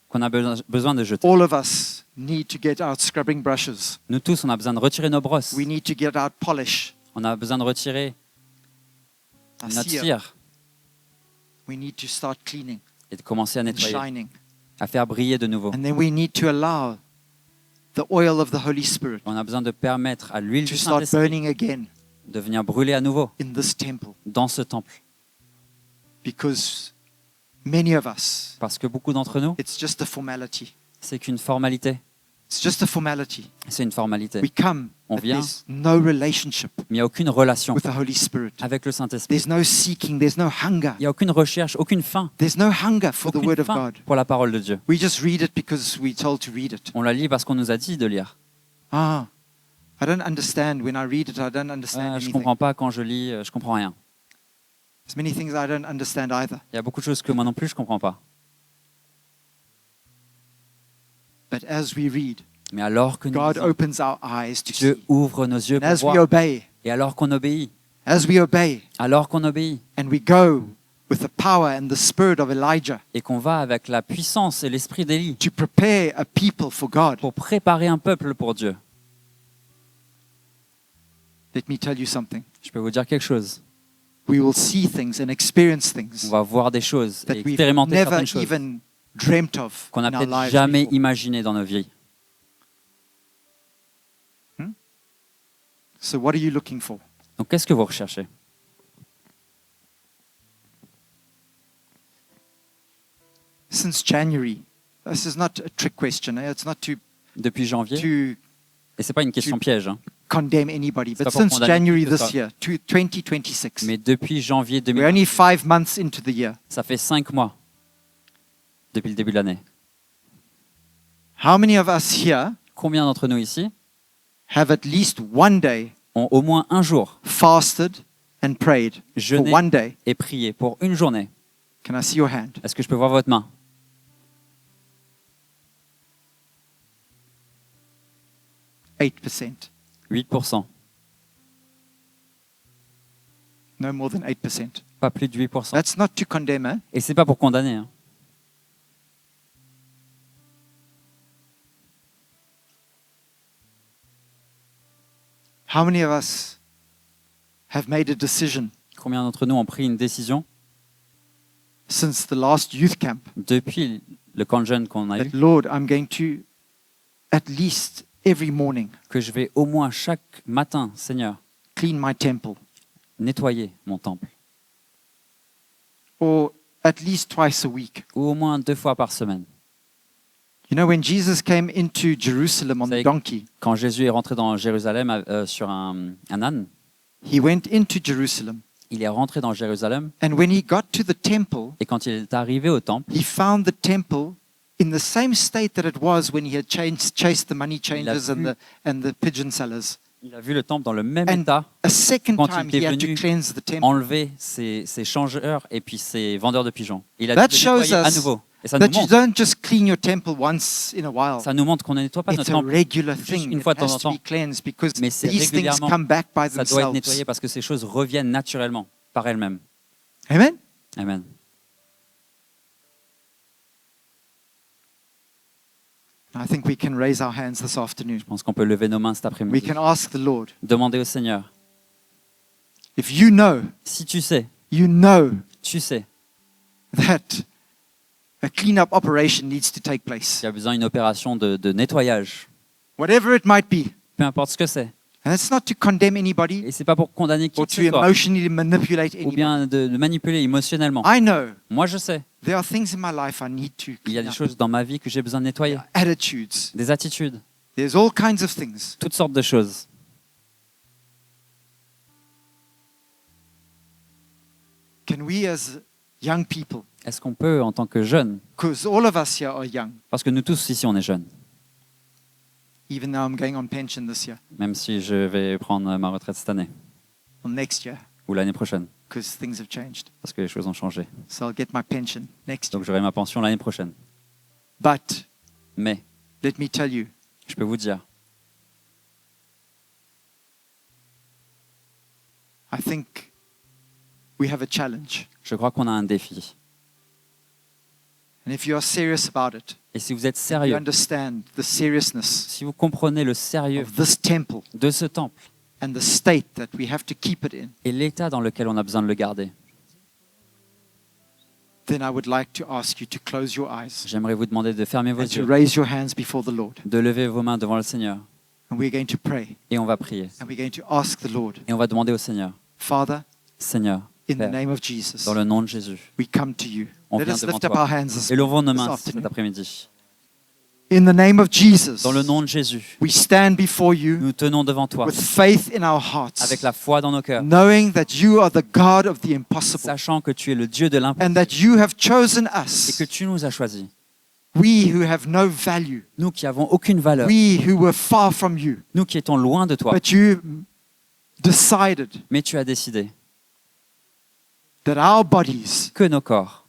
qu'on a besoin de jeter. All of us need to get out scrubbing brushes. Nous tous, on a besoin de retirer nos brosses. We need to get out polish. On a besoin de retirer Our notre cire. cire We need to start cleaning et de commencer à and nettoyer, shining. à faire briller de nouveau. And then we need to allow the oil of the Holy Spirit On a besoin de permettre à l'huile to du start Saint-Esprit burning again de venir brûler à nouveau in this temple. dans ce temple. Because many of us, Parce que beaucoup d'entre nous, it's just a formality. c'est qu'une formalité. It's just a formality. C'est une formalité. We come, On but vient. there's no relationship Mais il n'y a aucune relation with the Holy Spirit. avec le Saint-Esprit. There's no seeking, there's no hunger. Il n'y a aucune recherche, aucune faim, There's no hunger for the aucune Word of faim God. pour la parole de Dieu. We just read it because we're told to read it. On la lit parce qu'on nous a dit de lire. I don't understand. When I read it, I don't understand Je ne anything. comprends pas quand je lis, je comprends rien. There's many things I don't understand either. Il y a beaucoup de choses que moi non plus je comprends pas. But as we read, Mais alors que nous God lisons, opens our eyes to Dieu see. ouvre nos yeux And pour as we voir. obey, Et alors qu'on obéit, and we go with the power and the spirit of Elijah et qu'on va avec la puissance et l'esprit d'Élie to prepare a people for God, pour préparer un peuple pour Dieu. let me tell you something. Je peux vous dire quelque chose. We will see things and experience On things va voir des choses that et we've expérimenter never certaines choses even dreamt of qu'on n'a in our peut-être lives jamais before. imaginées dans nos vies. So what are you looking for? Donc qu'est-ce que vous recherchez? Since January, this is not a trick question. It's not Depuis janvier, to et c'est pas une question piège, hein, condemn anybody, C'est but pas pour since condamner January qui que ce this soit. year, to 2026, mais depuis janvier we're only 2020, 5 months into the year. ça fait 5 mois depuis le début de l'année. How many of us here Combien d'entre nous ici have at least one day ont au moins un jour fasted and prayed for jeûné one day? et prié pour une journée? Can I see your hand? Est-ce que je peux voir votre main? 8%. 8%. No more than 8%. Pas plus de 8%. That's not to condemn, eh? Et c'est pas pour condamner, hein. How many of us have made a decision Combien d'entre nous ont pris une décision since the last youth camp depuis le camp de jeunes qu'on a that, eu Lord, I'm going to, at least every morning, que je vais au moins chaque matin, Seigneur, clean my temple, nettoyer mon temple, or at least twice a week? ou au moins 2 fois par semaine. You know, when Jesus came into Jerusalem on the Say- donkey, Quand Jésus est rentré dans Jérusalem sur un âne, he went into Jerusalem, il est rentré dans Jérusalem and when he got to the temple, et quand il est arrivé au temple, he found the temple in the same state that it was when he had chased the money changers vu- and the pigeon sellers. il a vu le temple dans le même And état, a second quand time, il était he had to venu cleanse the temple. enlever ses changeurs et puis ses vendeurs de pigeons. Il a That dû les shows nettoyer à us nouveau. Et ça nous That you montre, don't just clean your temple once in a while. ça nous montre qu'on ne nettoie pas It's notre a temple. regular juste thing. une It fois de temps has en to be temps. cleansed because Mais c'est these things régulièrement, come back by Ça doit être nettoyé themselves. parce que ces choses reviennent naturellement par elles-mêmes. Amen? Amen. I think we can raise our hands this afternoon. Je pense qu'on peut lever nos mains cet We après-midi. can ask the Lord. Demander au Seigneur, If you know si tu sais that a cleanup operation needs to take place, qu'il y a besoin d'une opération de nettoyage, whatever it might be. peu importe ce que c'est. And it's not to condemn anybody Et c'est pas pour condamner qui or que to ce soit, emotionally manipulate ou anybody. bien de manipuler émotionnellement. I know Moi, je sais, there are things in my life I need to il y a clean des up. choses dans ma vie que j'ai besoin de nettoyer. Attitudes. Des attitudes, There's all kinds of things. toutes sortes de choses. Can we as young people, Est-ce qu'on peut, en tant que jeunes, because all of us here are young, parce que nous tous ici, on est jeunes, even though I'm going on pension this year même si je vais prendre ma retraite cette année, or next year, ou l'année prochaine, because things have changed. parce que les choses ont changé. So I'll get my pension next year. Donc j'aurai ma pension l'année prochaine. But Mais let me tell you, je peux vous dire, I think we have a challenge. je crois qu'on a un défi. And if you are serious about it, Et si vous êtes you sérieux, understand the seriousness si vous comprenez le sérieux of this temple de ce temple and the state that we have to keep it in, et l'état dans lequel on a besoin de le garder, then I would like to ask you to close your eyes j'aimerais vous demander de fermer vos and to yeux, raise your hands before the Lord. de lever vos mains devant le Seigneur. And we're going to pray Et on va prier. and we're going to ask the Lord, Et on va demander au Seigneur, Father, Seigneur, in the Père, name of Jesus, dans le nom de Jésus, we come to you. on Let vient us devant lift up toi. our hands this Élevons nos mains afternoon. cet après-midi. In the name of Jesus, Dans le nom de Jésus, we stand before you nous tenons devant toi with faith in our hearts, avec la foi dans nos cœurs, knowing that you are the God of the impossible sachant que tu es le Dieu de l'impossible and that you have chosen et us, que tu nous as choisis. we who have no value, Nous qui avons aucune valeur, we who were far from you, nous qui étions loin de toi, but you decided mais tu as décidé that our bodies que nos corps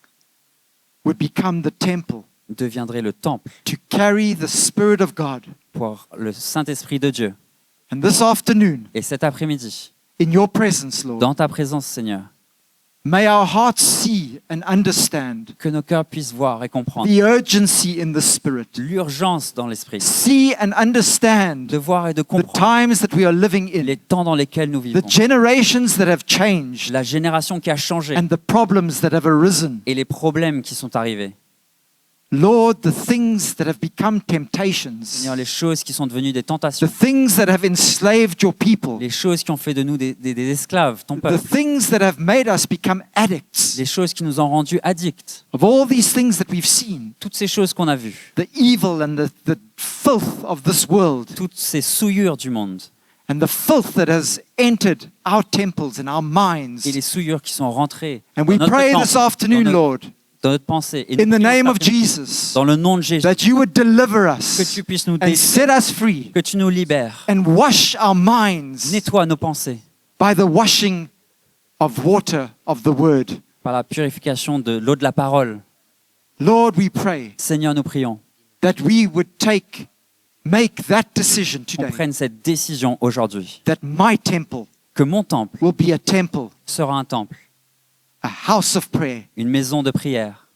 would become the temple deviendraient le temple to carry the Spirit of God. pour le Saint-Esprit de Dieu. And this afternoon, Et cet après-midi, in your presence, Lord, dans ta présence, Seigneur, may our hearts see and understand que nos cœurs puissent voir et comprendre the urgency in the Spirit. l'urgence dans l'Esprit, See and understand de voir et de the comprendre times that we are living in, les temps dans lesquels nous the vivons, generations that have changed, la génération qui a changé and the problems that have arisen. et les problèmes qui sont arrivés. Lord, the things that have become temptations, Seigneur, les choses qui sont devenues des the tentations, things that have enslaved your people, les choses qui ont fait de nous des esclaves, ton the peuple, things that have made us become addicts, les choses qui nous ont rendus addicts, of all these things that we've seen, toutes ces choses qu'on a vues, the evil and the filth of this world, toutes ces souillures du monde and the filth that has entered our temples and our minds. et les souillures qui sont rentrées And dans we notre pray temple, this afternoon, dans notre- Lord, dans notre pensée. Et nous in the prions name of cet après-midi, Jesus, dans le nom de Jésus, that you would deliver que us tu puisses nous and délivrer, set us free que tu nous libères. and wash our minds Nettoie nos pensées by the washing of water of the word. par la purification de l'eau de la parole. Lord, we pray Seigneur, nous prions that we would make that decision qu'on today, prenne cette décision aujourd'hui, that my temple que mon temple will be a temple, sera un temple, a house of prayer, une maison de prière,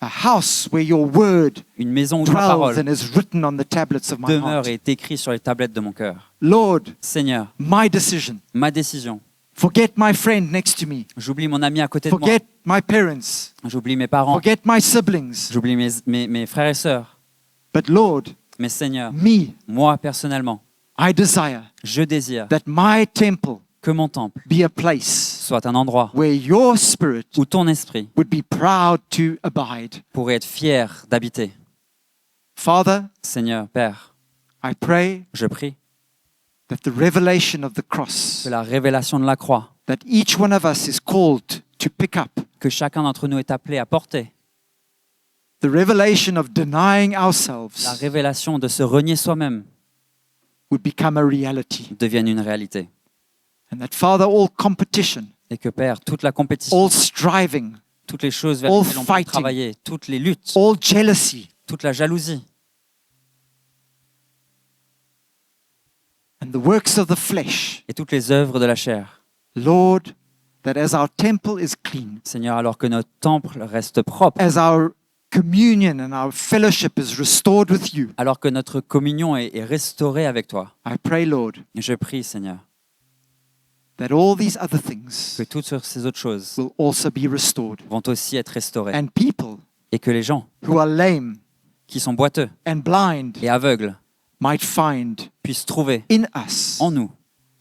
a house where your word une maison où ta dwells parole and is written on the tablets of my demeure heart. et est écrite sur les tablettes de mon cœur. Lord, Seigneur, my decision. ma décision. Forget my friend next to me. J'oublie mon ami à côté de moi. Forget my parents. J'oublie mes parents. Forget my siblings. J'oublie mes frères et sœurs. But Lord, Mais Seigneur, me, moi personnellement, I desire je désire that my temple que mon temple be a place soit un endroit where your spirit où ton esprit would be proud to abide. pourrait être fier d'habiter. Father, Seigneur, Père, I pray je prie that the revelation of the cross, que la révélation de la croix, that each one of us is called to pick up, que chacun d'entre nous est appelé à porter, the revelation of denying la ourselves révélation de se renier soi-même would become a reality. devienne une réalité. And that, Father, all competition, Et que Père, toute la compétition, all striving, toutes les choses vers all lesquelles on peut fighting, travailler, toutes les luttes, all jealousy, toute la jalousie and the works of the flesh, et toutes les œuvres de la chair. Lord, that as our temple is clean, Seigneur, alors que notre temple reste propre, as our communion and our fellowship is restored with you, alors que notre communion est restaurée avec toi, I pray, Lord, je prie, Seigneur, that all these other things que toutes ces autres choses will also be restored. vont aussi être restaurées And people et que les gens who are lame qui sont boiteux and blind et aveugles might find puissent trouver in us en nous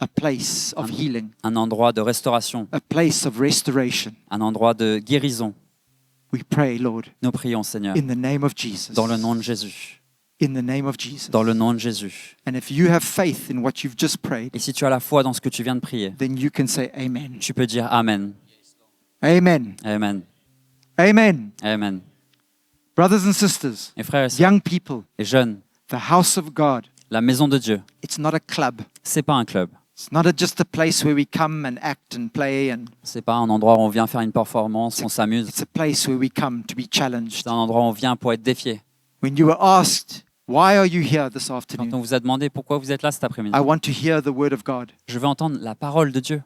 a place of healing, un endroit de restauration, a place of restoration. un endroit de guérison. We pray, Lord, Nous prions, Seigneur, in the name of Jesus. dans le nom de Jésus, In the name of Jesus. dans le nom de Jésus. And if you have faith in what you've just prayed, Et si tu as la foi dans ce que tu viens de prier, then you can say amen. tu peux dire Amen, Amen. Amen, Amen. Amen. Brothers and sisters, Et frères et sœurs, young people, et jeunes, the house of God, la maison de Dieu, it's not a club. c'est pas un club, It's not just a place where we come and act and play, and C'est pas un endroit où on vient faire une performance, on s'amuse. it's a place where we come to be challenged. C'est un endroit où on vient pour être défié. When you were asked, why are you here this Quand on afternoon? vous a demandé pourquoi vous êtes là cet après-midi, I want to hear the word of God. je veux entendre la parole de Dieu.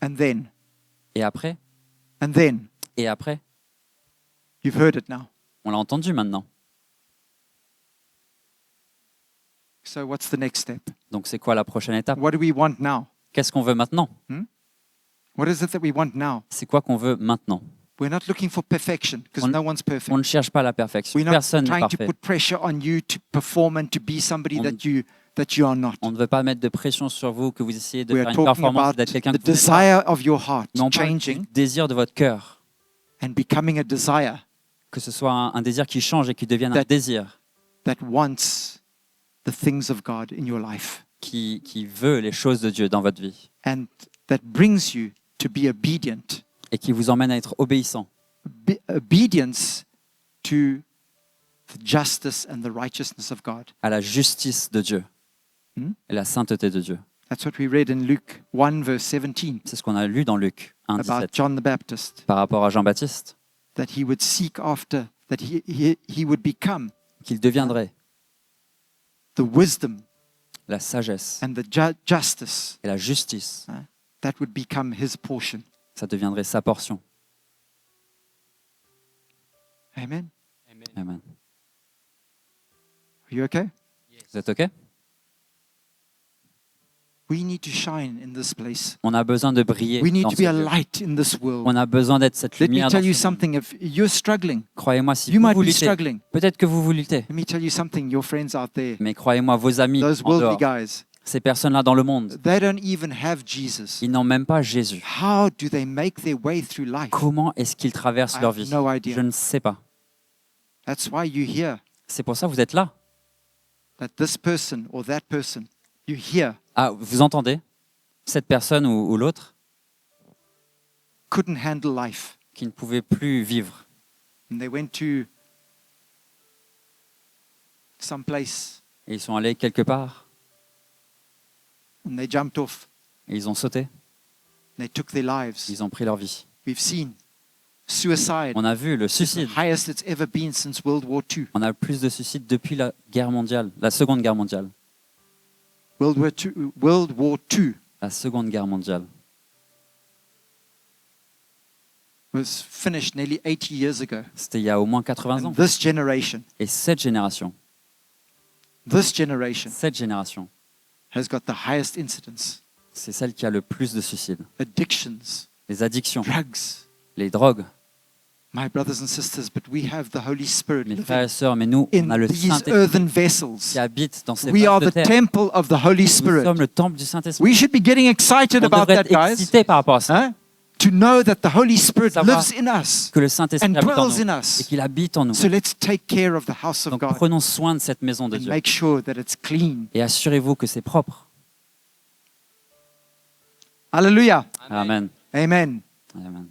And then, Et après, and then, you've heard it now. on l'a entendu maintenant. So what's the next step? Donc c'est quoi la prochaine étape? What do we want now? Qu'est-ce qu'on veut maintenant? What is it that we want now? C'est quoi qu'on veut maintenant? We're not looking for perfection because no one's perfect. On ne cherche pas la perfection. We're not Personne n'est trying to parfait. put pressure on you to perform and to be somebody On- that you are not. On ne veut pas mettre de pression sur vous, que vous essayez de We faire are une talking performance, about d'être quelqu'un the que vous n'êtes pas. desire of your heart Mais on parle du changing désir de votre cœur. and becoming a desire Que ce soit un désir qui change et qui devienne un That- désir that wants the things of God in your life qui veut les choses de Dieu dans votre vie and that brings you to be obedient. et qui vous emmène à être obéissant. Obedience to the justice and the righteousness of God. À la justice de Dieu et la sainteté de Dieu. That's what we read in Luke 1 verse 17 C'est ce qu'on a lu dans Luc 1, about 17 John the Baptist, par rapport à Jean-Baptiste, that he would seek after, that he would become qu'il deviendrait the wisdom la sagesse and the justice. et la justice. That would become his portion. Ça deviendrait sa portion. Amen. Amen. Are you okay? Vous êtes OK? We need to shine in this place. On a besoin de briller We need dans to ce be a lieu. light in this world. On a besoin d'être cette Let me lumière dans tell you ce monde. something. If you're struggling, Croyez-moi, si you vous, might vous be luttez, struggling. peut-être que vous luttez, Let me tell you something. Your friends out there, mais croyez-moi, vos amis those en worldly dehors, guys, ces personnes-là dans le monde, they don't even have Jesus. ils n'ont même pas Jésus. How do they make their way through life? Comment est-ce qu'ils traversent I leur have vie? no idea. Je ne sais pas. That's why you're here. C'est pour ça que vous êtes là. That this person or that person, you're here, Ah, vous entendez? Cette personne ou l'autre couldn't handle life. qui ne pouvait plus vivre. And they went to some place Et ils sont allés quelque part and they jumped off. et ils ont sauté. They took their lives. Ils ont pris leur vie. We've seen suicide, On a vu le the suicide. highest it's ever been since World War II. On a plus de suicides depuis la guerre mondiale, la Seconde Guerre mondiale. World War II La Seconde Guerre mondiale was finished nearly 80 years ago. C'était il y a au moins 80 ans. And this generation Et cette génération has got the highest incidence. c'est celle qui a le plus de suicides. Addictions, Les addictions, drugs. les drogues. My brothers and sisters, but we have the Holy Spirit Mes living frères et sœurs, mais nous, on in a le these Saint-Esprit earthen vessels. qui habite dans ces We are vases de the terre. temple of the Holy Nous Spirit. sommes le temple du Saint-Esprit. We should be getting excited On about devrait that, être guys. excité par rapport à ça. Huh? To know that the Holy Spirit Savoir lives in us Que le Saint-Esprit and habite en dwells in nous et us. qu'il habite en nous. So let's take care of the house of Donc God prenons soin de cette maison de and Dieu make sure that it's clean. et assurez-vous que c'est propre. Hallelujah. Amen. Amen. Amen.